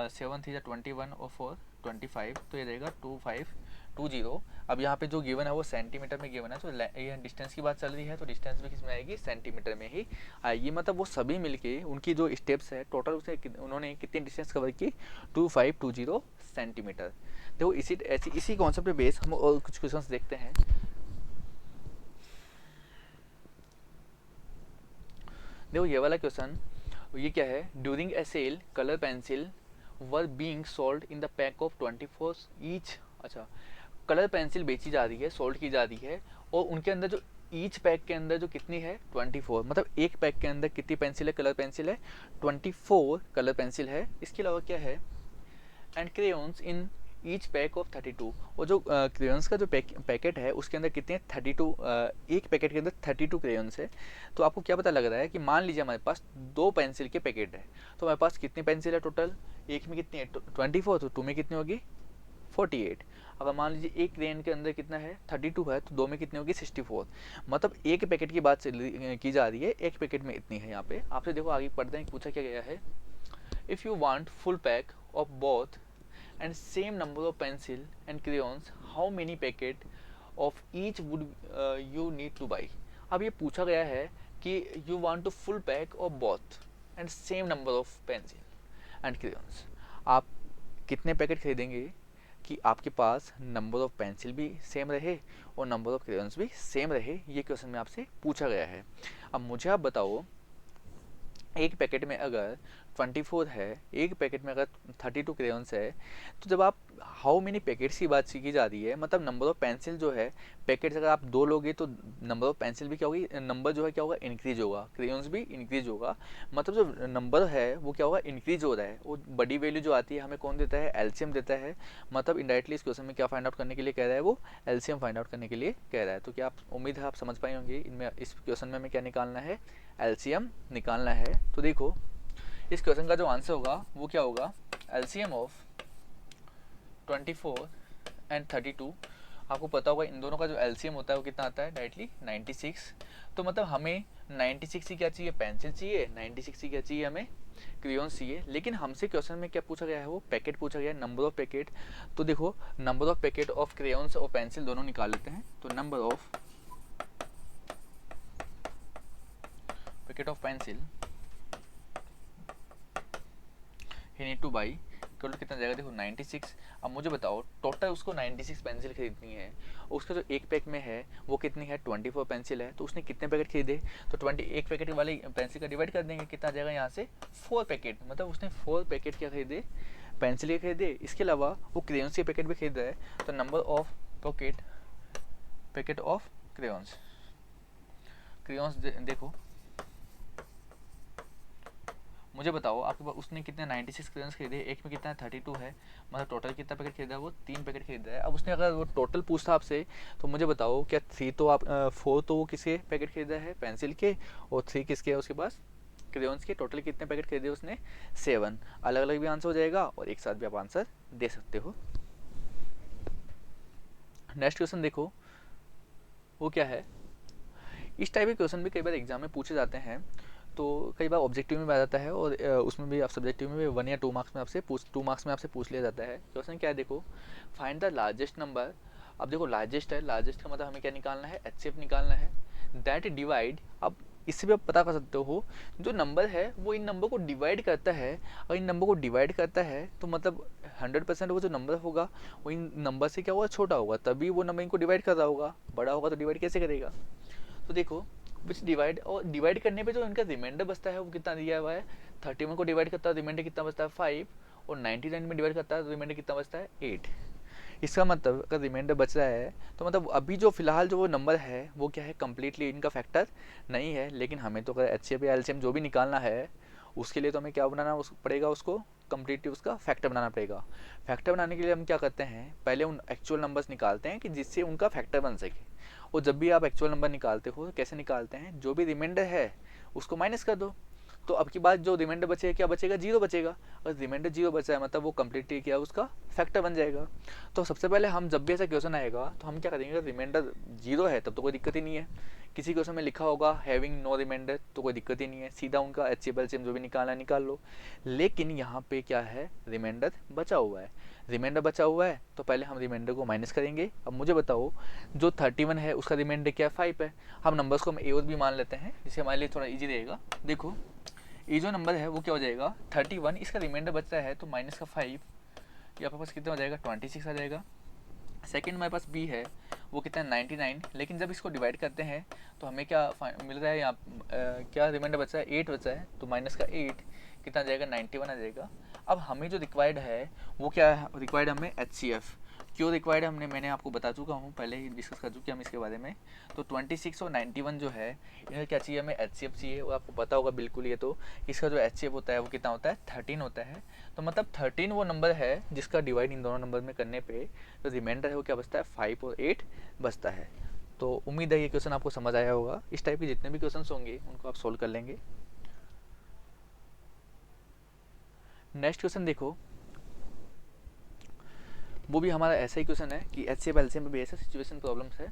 7 3 21 और 4 25, तो ये रहेगा 2520। अब यहाँ पे जो गिवन है वो सेंटीमीटर में गिवन है, तो ये डिस्टेंस की बात चल रही है, तो डिस्टेंस भी किस में आएगी सेंटीमीटर में ही आएगी। मतलब वो सभी मिलके उनकी जो स्टेप्स है टोटल उसे उन्होंने कितनी डिस्टेंस कवर की 2520 सेंटीमीटर। देखो इसी कॉन्सेप्ट पे बेस हम और कुछ क्वेश्चंस देखते हैं। देखो ये वाला क्वेश्चन, ये क्या है, during a sale colour pencil were being sold in the pack of 24 each. अच्छा, कलर पेंसिल बेची जा रही है, सोल्ड की जा रही है, और उनके अंदर जो ईच पैक के अंदर जो कितनी है 24, मतलब एक पैक के अंदर कितनी पेंसिल है, कलर पेंसिल है 24 कलर पेंसिल है। इसके अलावा क्या है, and crayons in each pack of 32, और जो क्रेयॉन्स का जो पैकेट है उसके अंदर कितने 32, एक पैकेट के अंदर 32 क्रेयॉन्स है। तो आपको क्या पता लग रहा है कि मान लीजिए हमारे पास 2 पेंसिल के पैकेट है, तो हमारे पास कितनी पेंसिल है टोटल, एक में कितनी है 24, तो 2 में कितनी होगी 48। अगर मान लीजिए एक क्रेयन के अंदर कितना है 32 है, तो 2 में कितनी होगी 64। मतलब एक पैकेट की बात की जा रही है, एक पैकेट में इतनी है। यहाँ पे आपसे देखो आगे पढ़ते हैं, पूछा क्या गया है, if you want full pack of both and same number of pencil and crayons, how many packet of each would you need to buy। अब ये पूछा गया है कि you want to full pack of both and same number of pencil and crayons, आप कितने packet खरीदेंगे कि आपके पास नंबर ऑफ पेंसिल भी सेम रहे और नंबर ऑफ क्रेयॉन्स भी सेम रहे। ये क्वेश्चन में आपसे पूछा गया है। अब मुझे आप बताओ, एक पैकेट में अगर 24 है, एक पैकेट में अगर 32 क्रेयॉन्स है, तो जब आप हाउ मेनी पैकेट्स की बात की जा रही है, मतलब नंबर ऑफ पेंसिल जो है, पैकेट्स अगर आप 2 लोगे तो नंबर ऑफ पेंसिल भी क्या होगी, नंबर जो है क्या होगा इंक्रीज होगा, क्रेयॉन्स भी इंक्रीज होगा। मतलब जो नंबर है वो क्या होगा इंक्रीज हो रहा है। वो बड़ी वैल्यू जो आती है हमें कौन देता है, एलसीएम देता है। मतलब इनडायरेक्टली इस क्वेश्चन में क्या फाइंड आउट करने के लिए कह रहा है, वो एलसीएम फाइंड आउट करने के लिए कह रहा है। तो क्या आप उम्मीद है आप समझ पाए होंगे इनमें, इस क्वेश्चन में हमें क्या निकालना है, एलसीएम निकालना है। तो देखो इस क्वेश्चन का जो आंसर होगा वो क्या होगा, एलसीएम ऑफ 24 एंड 32। आपको पता होगा इन दोनों का जो एलसीएम होता है वो कितना आता है, डायरेक्टली 96। तो मतलब हमें 96 की क्या चाहिए, पेंसिल चाहिए, 96 की क्या चाहिए, हमें क्रेयॉन्स चाहिए। लेकिन हमसे क्वेश्चन में क्या पूछा गया है, वो पैकेट पूछा गया है, नंबर ऑफ पैकेट। तो देखो number of packet of crayons और पेंसिल दोनों निकाल लेते हैं। तो number of packet of pencil he need two by, total कितना जाएगा, देखो 96। अब मुझे बताओ टोटल उसको 96 पेंसिल खरीदनी है, उसका जो एक पैक में है वो कितनी है 24 पेंसिल है, तो उसने कितने पैकेट खरीदे, तो 21 पैकेट वाले पेंसिल का डिवाइड कर देंगे, कितना जाएगा यहाँ से 4 पैकेट। मतलब उसने 4 पैकेट क्या खरीदे, पेंसिल के खरीदे। इसके अलावा वो क्रेयॉन्स के पैकेट भी खरीद रहा है। तो number of packet of crayons देखो मुझे बताओ आपके पास उसने कितने 96 क्रेयॉन्स खरीदे, एक में कितना 32 है, मतलब टोटल कितना पैकेट खरीदा है, वो 3 पैकेट खरीदा है। अब उसने अगर वो टोटल पूछता आपसे, तो मुझे बताओ क्या 3 तो आप 4 तो वो किसके पैकेट खरीदा है, पेंसिल के, और 3 किसके है उसके पास, क्रेयॉन्स के। टोटल कितने पैकेट खरीदे उसने, 7। अलग अलग भी आंसर हो जाएगा और एक साथ भी आप आंसर दे सकते हो। नेक्स्ट क्वेश्चन देखो वो क्या है, इस टाइप के क्वेश्चन भी कई बार एग्जाम में पूछे जाते हैं। तो कई बार ऑब्जेक्टिव में भी आ जाता है और उसमें भी आप सब्जेक्टिव में भी 1 या 2 मार्क्स में आपसे 2 मार्क्स में आपसे पूछ लिया जाता है। क्वेश्चन क्या है देखो, फाइंड द लार्जेस्ट नंबर। अब देखो लार्जेस्ट है, लार्जेस्ट का मतलब हमें क्या निकालना है, एचसीएफ निकालना है, दैट डिवाइड। अब इससे भी आप पता कर सकते हो जो नंबर है वो इन नंबर को डिवाइड करता है, और इन नंबर को डिवाइड करता है तो मतलब 100% वो जो नंबर होगा वो इन नंबर से क्या होगा, छोटा होगा, तभी वो नंबर इनको डिवाइड कर रहा होगा। बड़ा होगा तो डिवाइड कैसे करेगा। तो देखो विच डिवाइड, और डिवाइड करने पे जो इनका रिमाइंडर बचता है वो कितना दिया हुआ है, 31 को डिवाइड करता है रिमाइंडर कितना बचता है 5, और 99 में डिवाइड करता है तो रिमाइंडर कितना बचता है 8। इसका मतलब अगर रिमाइंडर बच रहा है तो मतलब अभी जो फिलहाल जो वो नंबर है वो क्या है, कम्प्लीटली इनका फैक्टर नहीं है। लेकिन हमें तो अगर एचसीएफ या एलसीएम जो भी निकालना है उसके लिए तो हमें क्या बनाना पड़ेगा, उसको कम्प्लीटली उसका फैक्टर बनाना पड़ेगा। फैक्टर बनाने के लिए हम क्या करते हैं, पहले उन एक्चुअल नंबर्स निकालते हैं कि जिससे उनका फैक्टर बन सके। और जब भी आप एक्चुअल नंबर निकालते हो कैसे निकालते हैं, जो भी रिमाइंडर है उसको माइनस कर दो, तो अब की बात जो रिमाइंडर बचेगा क्या बचेगा, जीरो बचेगा। और रिमाइंडर जीरो बचा है मतलब वो कम्प्लीटली क्या उसका फैक्टर बन जाएगा। तो सबसे पहले हम जब भी ऐसा क्वेश्चन आएगा तो हम क्या करेंगे, रिमाइंडर जीरो है तब तो कोई दिक्कत ही नहीं है, किसी क्वेश्चन में लिखा होगा हैविंग नो रिमाइंडर तो कोई दिक्कत ही नहीं है, सीधा उनका एचसीएफ एलसीएम जो भी निकालना है निकाल लो। लेकिन यहाँ पे क्या है, रिमाइंडर बचा हुआ है। रिमाइंडर बचा हुआ है तो पहले हम रिमाइंडर को माइनस करेंगे। अब मुझे बताओ जो 31 है उसका रिमाइंडर क्या है 5 है। हम नंबर्स को हम ए और बी मान लेते हैं जिससे हमारे लिए थोड़ा ईजी रहेगा। देखो ये जो नंबर है वो क्या हो जाएगा 31, इसका रिमाइंडर बचता है तो माइनस का 5, ये आपके पास कितना हो जाएगा 26 आ जाएगा। सेकंड हमारे पास बी है वो कितना है 99, लेकिन जब इसको डिवाइड करते हैं तो हमें क्या मिल रहा है यहाँ क्या रिमाइंडर बचा है 8 बचा है, तो माइनस का 8 कितना आ जाएगा 91 आ जाएगा। अब हमें जो रिक्वायर्ड है वो क्या है, रिक्वायर्ड हमें एचसीएफ क्यों रिक्वायर्ड है, हमने मैंने आपको बता चुका हूँ, पहले ही डिस्कस कर चुके हम इसके बारे में। तो 26 और 91 जो है इन्हें क्या चाहिए, हमें एचसीएफ चाहिए, और आपको पता होगा बिल्कुल ये तो इसका जो एचसीएफ होता है वो कितना होता है 13 होता है। तो मतलब 13 वो नंबर है जिसका डिवाइड इन दोनों नंबर में करने पे जो रिमाइंडर है वो क्या बचता है 5 और 8 बचता है। तो उम्मीद है ये क्वेश्चन आपको समझ आया होगा। इस टाइप के जितने भी क्वेश्चन होंगे उनको आप सोल्व कर लेंगे। नेक्स्ट क्वेश्चन देखो, वो भी हमारा ऐसा ही क्वेश्चन है कि एचसीएफ एलसीएम में भी ऐसा सिचुएशन प्रॉब्लम्स है।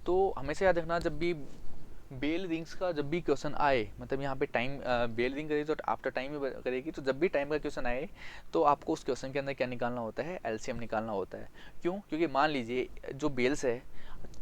तो हमेशा याद रखना जब भी बेल रिंग्स का जब भी क्वेश्चन आए, मतलब यहाँ पे टाइम बेल रिंग करेगी तो आफ्टर टाइम में करेगी, तो जब भी टाइम का क्वेश्चन आए तो आपको उस क्वेश्चन के अंदर क्या निकालना होता है, एलसीएम निकालना होता है। क्यों, क्योंकि मान लीजिए जो बेल्स है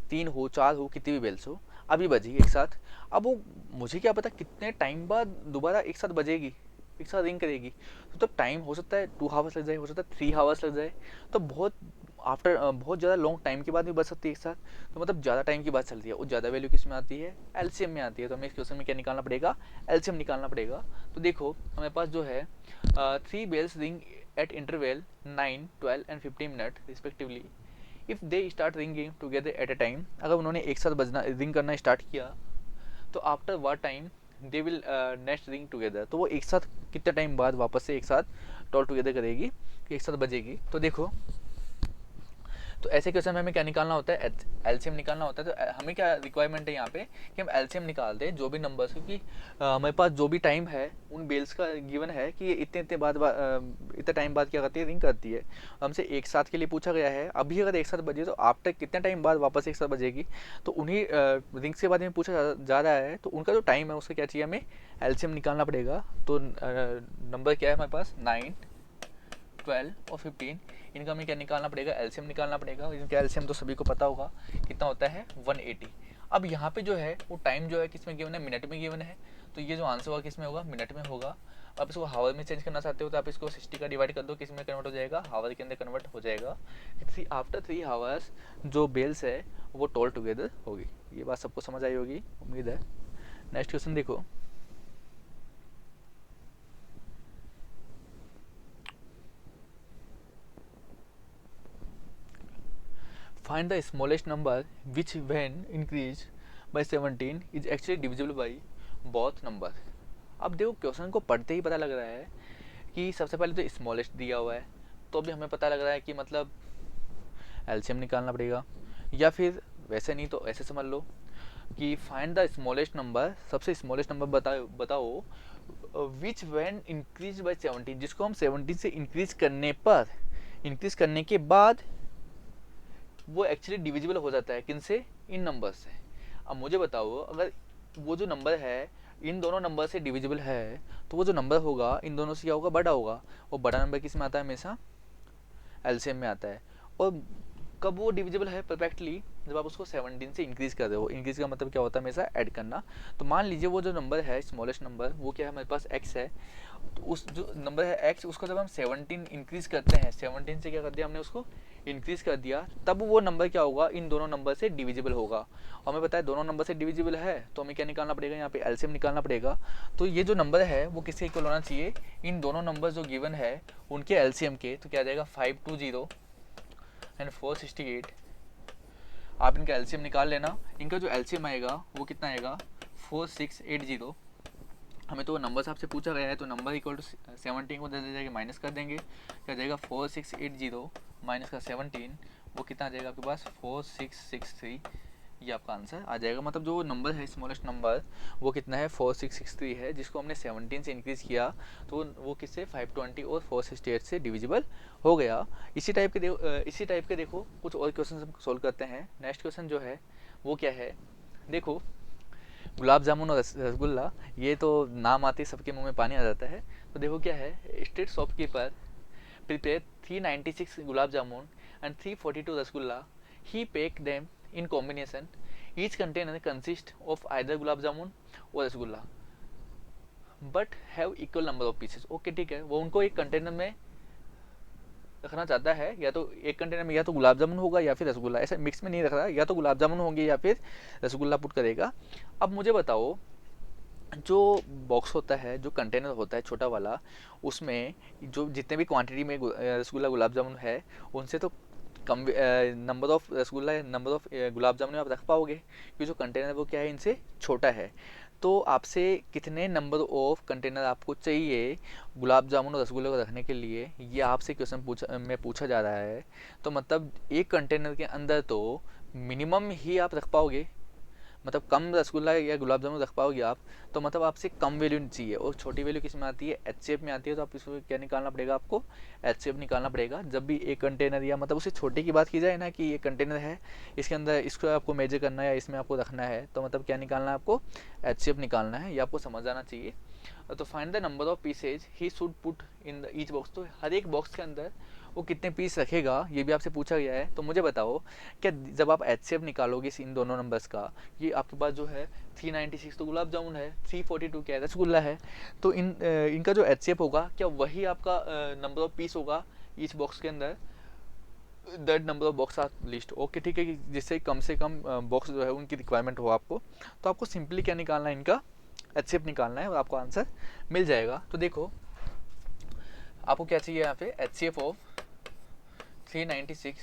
3 हो 4 हो कितनी भी बेल्स हो अभी बजी एक साथ, अब वो मुझे क्या पता कितने टाइम बाद दोबारा एक साथ बजेगी, एक साथ रिंग करेगी। तो तब टाइम हो सकता है 2 आवर्स लग जाए, हो सकता है 3 आवर्स लग जाए, तो बहुत आफ्टर बहुत ज़्यादा लॉन्ग टाइम के बाद भी बच सकती है एक साथ। तो मतलब ज़्यादा टाइम की बात चलती है, और ज़्यादा वैल्यू किस में आती है, एलसीएम में आती है। तो हमें इस क्वेश्चन में क्या निकालना पड़ेगा, एलसीएम निकालना पड़ेगा। तो देखो हमारे पास जो है 3 bells ring at interval 9, 12 and 15 minute respectively. If they start ringing together at a time, अगर उन्होंने एक साथ बजना रिंग करना स्टार्ट किया तो after what time they will next ring together, तो वो एक साथ कितने टाइम बाद वापस से एक साथ टॉल टुगेदर करेगी कि एक साथ बजेगी। तो देखो तो ऐसे क्वेश्चन में हमें क्या निकालना होता है, एलसीएम निकालना होता है। तो हमें क्या रिक्वायरमेंट है यहाँ पे कि हम एलसीएम निकाल दें जो भी नंबर्स, क्योंकि हमारे पास जो भी टाइम है उन बेल्स का गिवन है कि ये इतने इतने बाद इतने टाइम बाद क्या करती है, रिंग करती है। हमसे एक साथ के लिए पूछा गया है, अभी अगर एक साथ बजे तो आफ्टर कितने टाइम बाद वापस एक साथ बजेगी। तो उन्हीं रिंग्स के बारे में पूछा जा रहा है, तो उनका जो टाइम है उसका क्या चाहिए, हमें एलसीएम निकालना पड़ेगा। तो नंबर क्या है हमारे पास 9, 12 और 15, इनका हमें क्या निकालना पड़ेगा, एलसीएम निकालना पड़ेगा। इनका एलसीएम तो सभी को पता होगा कितना होता है 180। अब यहाँ पे जो है वो टाइम जो है किस में गिवन है, मिनट में गिवन है, तो ये जो आंसर होगा किस में होगा, मिनट में होगा। आप इसको हावर में चेंज करना चाहते हो तो आप इसको 60 का डिवाइड कर दो, किस में कन्वर्ट हो जाएगा, हावर के अंदर कन्वर्ट हो जाएगा। आफ्टर 3 आवर्स जो बेल्स है वो टोल टुगेदर होगी। ये बात सबको समझ आई होगी उम्मीद है। नेक्स्ट क्वेश्चन देखो, find the smallest number which when increased by 17 is actually divisible by both number। अब देखो क्वेश्चन को पढ़ते ही पता लग रहा है कि सबसे पहले तो स्मॉलेस्ट दिया हुआ है, तो अभी हमें पता लग रहा है कि मतलब एलसीएम निकालना पड़ेगा, या फिर वैसे नहीं तो ऐसे समझ लो कि फाइंड द स्मॉलेस्ट नंबर, सबसे स्मॉलेस्ट नंबर बताओ विच व्हेन इंक्रीज बाय 17, जिसको हम 17 से इंक्रीज करने के बाद वो एक्चुअली डिविजिबल हो जाता है, किनसे, इन नंबर से। अब मुझे बताओ अगर वो जो नंबर है इन दोनों नंबर से डिविजिबल है तो वो जो नंबर होगा इन दोनों से क्या होगा, बड़ा होगा। वो बड़ा नंबर किस में आता है, हमेशा एलसीएम में आता है। और कब वो डिविजिबल है परफेक्टली, जब आप उसको 17 से इंक्रीज कर रहे हो। इंक्रीज का मतलब क्या होता है, हमेशा ऐड करना। तो मान लीजिए वो जो नंबर है स्मॉलेस्ट नंबर, वो क्या है हमारे पास x है। तो उस जो नंबर है x, उसको जब हम 17 इंक्रीज करते हैं, 17 से क्या कर दिया हमने, उसको इंक्रीज कर दिया, तब वो नंबर क्या होगा, इन दोनों नंबर से डिविजिबल होगा। और हमें पता है दोनों नंबर से डिविजिबल है तो हमें क्या निकालना पड़ेगा, यहाँ पे एलसीएम निकालना पड़ेगा। तो ये जो नंबर है वो किसके इक्वल होना चाहिए, इन दोनों नंबर जो गिवन है उनके एलसीएम के। तो क्या आ जाएगा 520 एंड 468। आप इनका एलसीएम निकाल लेना। इनका जो एलसीएम आएगा वो कितना आएगा, 4680। हमें तो नंबर आपसे पूछा गया है, तो नंबर इक्वल टू 17 को दे जाएगा माइनस कर देंगे, क्या जाएगा 4680 माइनस का 17, वो कितना आ जाएगा आपके पास 4663। ये आपका आंसर आ जाएगा। मतलब जो नंबर है स्मॉलेस्ट नंबर वो कितना है 4663 है, जिसको हमने 17 से इंक्रीज़ किया तो वो किससे 520 और 468 से डिविजिबल हो गया। इसी टाइप के देखो कुछ और क्वेश्चन हम सोल्व करते हैं। नेक्स्ट क्वेश्चन जो है वो क्या है, देखो गुलाब जामुन और रसगुल्ला, ये तो नाम आते ही सबके मुंह में पानी आ जाता है। तो देखो क्या है, street shopkeeper prepare 396 gulab jamun and 342 rasgulla. He packed them in combination. Each container consists of either gulab jamun or rasgulla, but have equal number of pieces. Okay ठीक है, वो उनको एक कंटेनर में रखना चाहता है, या तो एक कंटेनर में या तो गुलाब जामुन होगा या फिर रसगुल्ला, ऐसा मिक्स में नहीं रख रहा, या तो गुलाब जामुन होंगे या फिर रसगुल्ला पुट करेगा। अब मुझे बताओ, जो बॉक्स होता है, जो कंटेनर होता है छोटा वाला, उसमें जो जितने भी क्वांटिटी में रसगुल्ला गुलाब जामुन है, उनसे तो कम number of rasgulla, number of gulab jamun आप रख पाओगे, क्योंकि जो कंटेनर वो क्या है, इनसे छोटा है। तो आपसे कितने नंबर ऑफ कंटेनर आपको चाहिए गुलाब जामुन और रसगुल्ले को रखने के लिए, ये आपसे क्वेश्चन पूछा जा रहा है। तो मतलब एक कंटेनर के अंदर तो मिनिमम ही आप रख पाओगे, मतलब कम रसगुल्ला या गुलाब जामुन रख पाओगे आप, तो मतलब आपसे कम वैल्यू चाहिए। और छोटी वैल्यू किस में आती है, एचसीएफ में आती है। तो आप इसको क्या निकालना पड़ेगा, आपको एचसीएफ निकालना पड़ेगा। जब भी एक कंटेनर, या मतलब उसे छोटे की बात की जाए ना, कि ये कंटेनर है, इसके अंदर इसको आपको मेजर करना है या इसमें आपको रखना है, तो मतलब क्या निकालना है, आपको एचसीएफ निकालना है। ये आपको समझ आना चाहिए। तो find the number of pieces he should put in the each box. तो हर एक बॉक्स के अंदर वो कितने पीस रखेगा, ये भी आपसे पूछा गया है। तो मुझे बताओ, क्या जब आप एचसीएफ निकालोगे इन दोनों नंबर्स का, कि आपके पास जो है 396 तो गुलाब जामुन है, 342 क्या है, रसगुल्ला है, तो इनका जो एचसीएफ होगा, क्या वही आपका नंबर ऑफ पीस होगा ईच बॉक्स के अंदर। That number of box are least. Okay ठीक है, जिससे कम से कम बॉक्स जो है उनकी रिक्वायरमेंट हो आपको। तो आपको सिंपली क्या निकालना है, इनका एचसीएफ निकालना है, और आपको आंसर मिल जाएगा। तो देखो आपको क्या चाहिए यहाँ पे, एचसीएफ ऑफ 396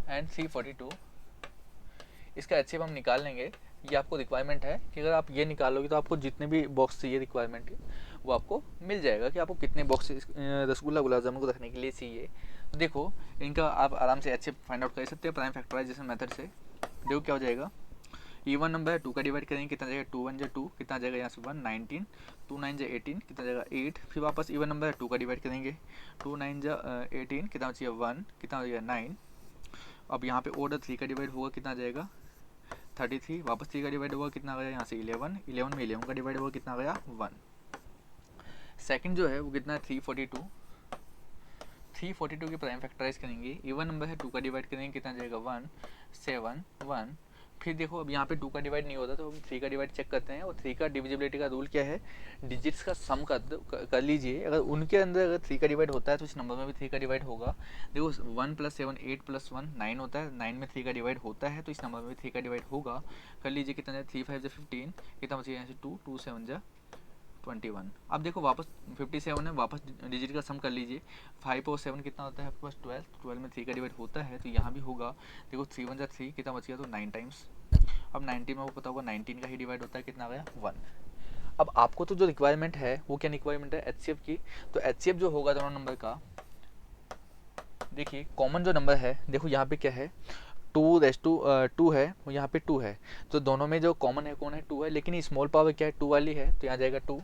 एंड 342, इसका एचसीएफ हम निकाल लेंगे। ये आपको रिक्वायरमेंट है कि अगर आप ये निकालोगे तो आपको जितने भी बॉक्स चाहिए रिक्वायरमेंट वो आपको मिल जाएगा, कि आपको कितने बॉक्स रसगुल्ला गुलाब जामुन को रखने के लिए चाहिए। तो देखो इनका आप आराम से एचसीएफ फाइंड आउट कर सकते हैं प्राइम फैक्टराइजेशन मेथड से। देखो क्या हो जाएगा, इवन नंबर है 2 का डिवाइड करेंगे, कितना जाएगा 2 1 2, कितना जाएगा यहाँ से 1 19, 2 9 18, कितना जाएगा 8। फिर वापस इवन नंबर है 2 का डिवाइड करेंगे, 2 9 18, कितना बचिए 1, कितना हो जाएगा 9। अब यहाँ पे ऑर्डर 3 का डिवाइड होगा, कितना जाएगा 33, वापस 3 का डिवाइड होगा, कितना गया यहाँ से 11, 11 में 11 का डिवाइड होगा, कितना गया 1। सेकंड जो है वो कितना है 342, 342 की प्राइम फैक्टराइज करेंगे, इवन नंबर है 2 का डिवाइड करेंगे, कितना जाएगा 1 7 1। फिर देखो अब यहाँ पे 2 का डिवाइड नहीं होता तो हम 3 का डिवाइड चेक करते हैं। और 3 का डिविजिबिलिटी का रूल क्या है, डिजिट्स का सम कर लीजिए। अगर उनके अंदर अगर 3 का डिवाइड होता है तो इस नंबर में भी 3 का डिवाइड होगा। देखो 1 + 7 8 + 1 9 होता है, 9 में 3 का डिवाइड होता है तो इस नंबर में भी 3 का डिवाइड होगा। कर लीजिए, कितना जाए 3 5 15, कितना बचेगा यहाँ से 2 2 7 21। अब देखो वापस 57 है, वापस डिजिट का सम कर लीजिए। 5 और 7 कितना होता है आपके पास 12, 12 में 3 का डिवाइड होता है तो यहाँ भी होगा। देखो 3 1 3, कितना बच गया तो 9 टाइम्स। अब 19 में वो पता होगा 19 का ही डिवाइड होता है, कितना गया 1। अब आपको तो जो रिक्वायरमेंट है वो क्या रिक्वायरमेंट है, एचसीएफ की। तो एचसीएफ जो होगा दोनों नंबर का, देखिए कॉमन जो नंबर है, देखो यहाँ पे क्या है 2 है, यहाँ पे 2 है, तो दोनों में जो कॉमन है कौन है 2 है, लेकिन स्मॉल पावर क्या है 2 वाली है, तो यहाँ जाएगा 2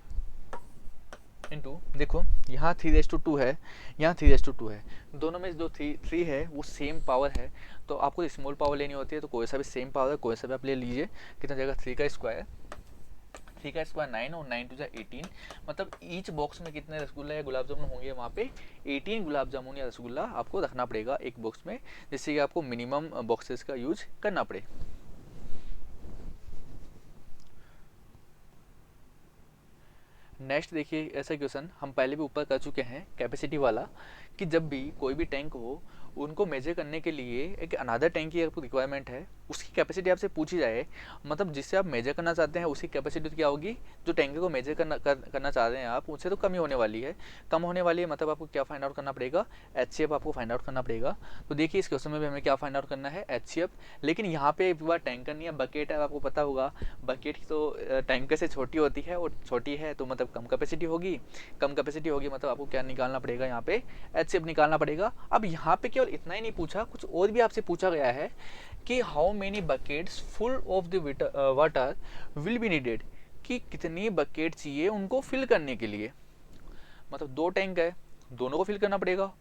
इंटू, देखो यहाँ 3/2 है, यहाँ 3/2 है, दोनों में जो 3 है वो सेम पावर है। तो आपको स्मॉल पावर लेनी होती है तो कोई सा भी सेम पावर है, कोई सा भी आप ले लीजिए। कितना जाएगा 3 का स्क्वायर, 3 का स्क्वायर 9 और 9 टू जा 18, मतलब ईच बॉक्स में कितने रसगुल्ला या गुलाब जामुन होंगे, वहाँ पे 18 गुलाब जामुन या रसगुल्ला आपको रखना पड़ेगा एक बॉक्स में, जिससे कि आपको मिनिमम बॉक्सेस का यूज करना पड़े। नेक्स्ट देखिए, ऐसा क्वेश्चन हम पहले भी ऊपर कर चुके हैं कैपेसिटी वाला, कि जब भी कोई भी टैंक हो उनको मेजर करने के लिए एक अनदर टैंक की आपको रिक्वायरमेंट है, उसकी कैपेसिटी आपसे पूछी जाए, मतलब जिससे आप मेजर करना चाहते हैं उसकी कैपेसिटी क्या होगी, जो टैंक को मेजर करना चाह रहे हैं आप, उससे तो कम ही होने वाली है, कम होने वाली है, मतलब आपको क्या फाइंड आउट करना पड़ेगा, HCF आपको फाइंड आउट करना पड़ेगा। तो देखिए इस क्वेश्चन में भी हमें क्या फाइंड आउट करना है, HCF, लेकिन यहाँ पे एक बार टैंकर नहीं है, बकेट है, आपको पता होगा बकेट तो टैंकर से छोटी होती है, और छोटी है तो मतलब कम कैपेसिटी होगी, कम कैपेसिटी होगी, मतलब आपको क्या निकालना पड़ेगा, यहाँ पे HCF निकालना पड़ेगा। अब यहाँ पे केवल इतना ही नहीं पूछा, कुछ और भी आपसे पूछा गया है कि how many buckets full of the water will be needed, कि कितनी बकेट चाहिए उनको फिल करने के लिए, मतलब 2 टैंक है, दोनों को फिल करना पड़ेगा,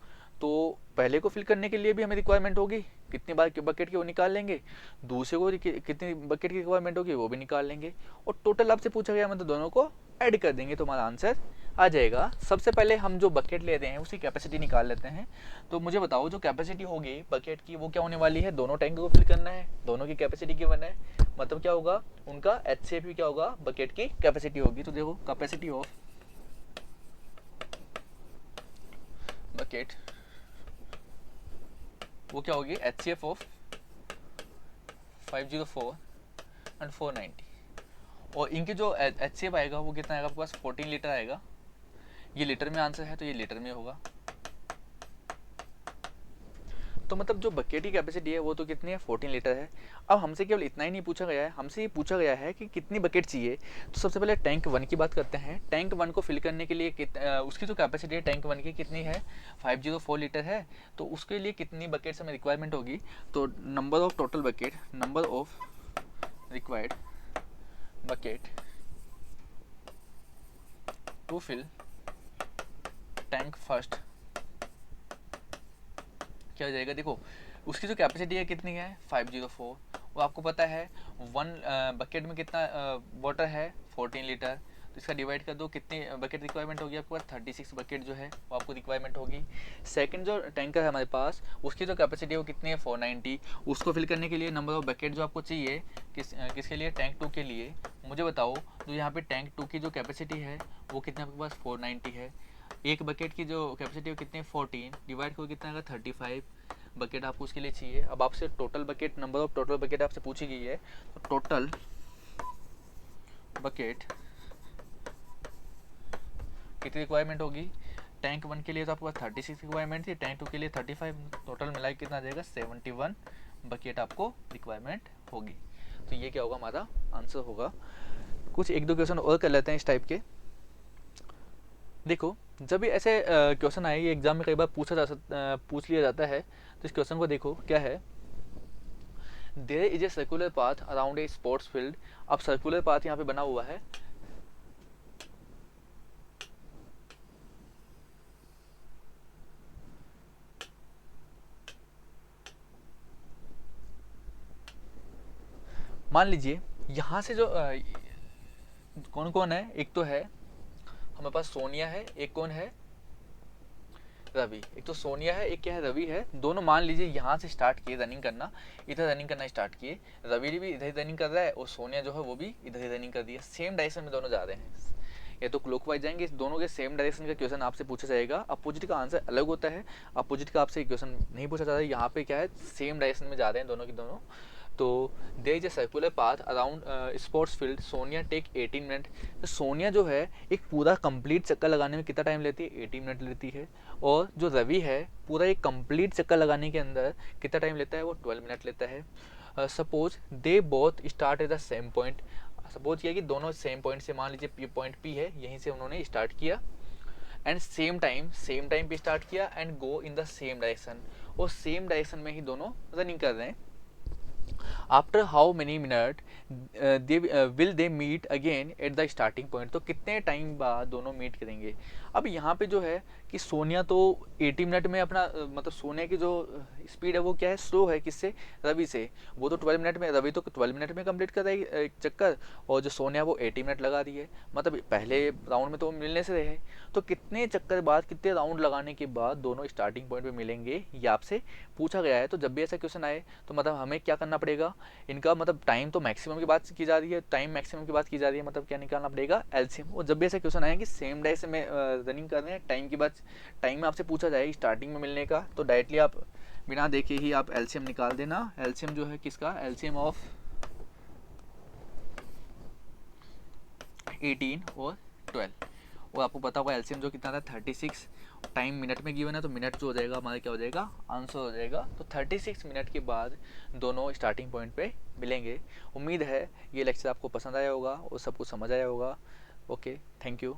तो पहले को फिल करने के लिए भी हमें रिक्वायरमेंट होगी, कितनी बार बकेट की वो निकाल लेंगे, दूसरे को कितनी बकेट की रिक्वायरमेंट होगी वो भी निकाल लेंगे, और टोटल आपसे पूछा गया मतलब दोनों को ऐड कर देंगे तो हमारा आंसर आ जाएगा। सबसे पहले हम जो बकेट ले रहे हैं उसकी कैपेसिटी निकाल लेते हैं। तो मुझे बताओ जो कैपेसिटी होगी बकेट की वो क्या होने वाली है, दोनों टैंक को फिल करना है, दोनों की कैपेसिटी गिवन है, मतलब क्या होगा उनका HCF भी क्या होगा, बकेट की कैपेसिटी होगी। तो देखो कैपेसिटी ऑफ बकेट वो क्या होगी, HCF ऑफ 504 एंड 490, और इनके जो HCF आएगा वो कितना आएगा आपके पास, 14 लीटर आएगा। ये लीटर में आंसर है तो ये लीटर में होगा। तो मतलब जो बकेट की कैपेसिटी है वो तो कितनी है, 14 लीटर है। अब हमसे केवल इतना ही नहीं पूछा गया है, हमसे ये पूछा गया है कि कितनी बकेट चाहिए। तो सबसे पहले टैंक 1 की बात करते हैं। टैंक 1 को फिल करने के लिए उसकी जो कैपेसिटी है टैंक 1 की कितनी है, 504 लीटर है। तो उसके लिए कितनी बकेट से हमें रिक्वायरमेंट होगी, तो number of total bucket, number of required bucket to fill tank first क्या हो जाएगा, देखो उसकी जो कैपेसिटी है कितनी है 504, वो आपको पता है 1 बकेट में कितना वाटर है 14 लीटर, तो इसका डिवाइड कर दो, कितनी बकेट रिक्वायरमेंट होगी आपके पास 36 बकेट जो है वो आपको रिक्वायरमेंट होगी। सेकंड जो टैंकर है हमारे पास उसकी जो कैपेसिटी है वो कितनी है 490, उसको फिल करने के लिए नंबर ऑफ बकेट जो आपको चाहिए किसके लिए, टैंक 2 के लिए। मुझे बताओ तो यहाँ पे टैंक 2 की जो कैपेसिटी है वो कितने आपके पास 490 है, एक बकेट की जो कैपेसिटी है कितनी है 14, डिवाइड को कितना आएगा 35 बकेट आपको उसके लिए चाहिए। अब आपसे total bucket, number of total bucket आपसे पूछी गई है, तो टोटल बकेट कितनी रिक्वायरमेंट होगी, टैंक 1 के लिए तो आपके पास 36 रिक्वायरमेंट थी, टैंक 2 के लिए 35, टोटल मिला के कितना आ जाएगा 71 बकेट आपको रिक्वायरमेंट होगी। तो ये क्या होगा हमारा आंसर होगा। कुछ 1-2 क्वेश्चन और कर लेते हैं इस टाइप के। देखो जब भी ऐसे क्वेश्चन आए, ये एग्जाम में कई बार पूछ लिया जाता है। तो इस क्वेश्चन को देखो क्या है, there is a circular path around a sports field. अब सर्कुलर पाथ यहाँ पे बना हुआ है, मान लीजिए यहाँ से जो कौन कौन है, एक तो है हमारे पास सोनिया है, एक कौन है रवि, एक तो सोनिया है एक क्या है रवि है। दोनों मान लीजिए यहाँ से स्टार्ट किए रनिंग करना, इधर रनिंग करना स्टार्ट किए, रवि भी इधर रनिंग कर रहा है और सोनिया जो है वो भी इधर ही रनिंग कर रही है, सेम डायरेक्शन में दोनों जा रहे हैं। ये तो क्लॉकवाइज जाएंगे, इस दोनों के सेम डायरेक्शन का क्वेश्चन आपसे पूछा जाएगा। अपोजिट का आंसर अलग होता है, अपोजिट का आपसे क्वेश्चन नहीं पूछा जाता है। यहाँ पे क्या है सेम डायरेक्शन में जा रहे हैं दोनों के दोनों। तो there is a circular path around sports field, Sonia take 18 minute. तो सोनिया जो है एक पूरा कंप्लीट चक्कर लगाने में कितना टाइम लेती है, 18 मिनट लेती है। और जो रवि है पूरा एक कंप्लीट चक्कर लगाने के अंदर कितना टाइम लेता है, वो 12 मिनट लेता है। Suppose they both start at the same point, suppose किया कि दोनों सेम पॉइंट से, मान लीजिए पॉइंट पी है, यहीं से उन्होंने स्टार्ट किया एंड सेम टाइम पे स्टार्ट किया and go in the same direction, और सेम डायरेक्शन में ही दोनों रनिंग कर रहे हैं। After how many minute will they meet again at the starting point, तो कितने टाइम बाद दोनों मीट करेंगे। अब यहाँ पे जो है कि सोनिया तो 80 मिनट में अपना मतलब सोनिया की जो स्पीड है वो क्या है, स्लो है। किससे? रवि से। वो तो 12 मिनट में, रवि तो 12 मिनट में कंप्लीट कर रहा है एक चक्कर, और जो सोनिया वो 80 मिनट लगा रही है। मतलब पहले राउंड में तो मिलने से रहे, तो कितने चक्कर बाद, कितने राउंड लगाने के बाद दोनों स्टार्टिंग पॉइंट पे मिलेंगे, ये आपसे पूछा गया है। तो जब भी ऐसा क्वेश्चन आए तो मतलब हमें क्या करना पड़ेगा, इनका मतलब टाइम तो मैक्सिमम की बात की जा रही है, टाइम मैक्सिमम की बात की जा रही है, मतलब क्या निकालना पड़ेगा, एलसीएम। और जब भी ऐसा क्वेश्चन आए कि सेम डे से में रनिंग कर रहे हैं, टाइम की बात, टाइम में आपसे पूछा जाए स्टार्टिंग में मिलने का, तो डायरेक्टली आप बिना देखे ही आप एलसीएम निकाल देना। एलसीएम जो है किसका, एलसीएम ऑफ 18 और 12। और आपको पता होगा एलसीएम जो कितना था 36, टाइम मिनट में गिवन है, तो मिनट जो हो जाएगा हमारा क्या हो जाएगा, आंसर हो जाएगा। तो 36 मिनट के बाद दोनों स्टार्टिंग पॉइंट पे मिलेंगे। उम्मीद है ये लेक्चर आपको पसंद आया होगा और सब कुछ समझ आया होगा। Okay, thank you.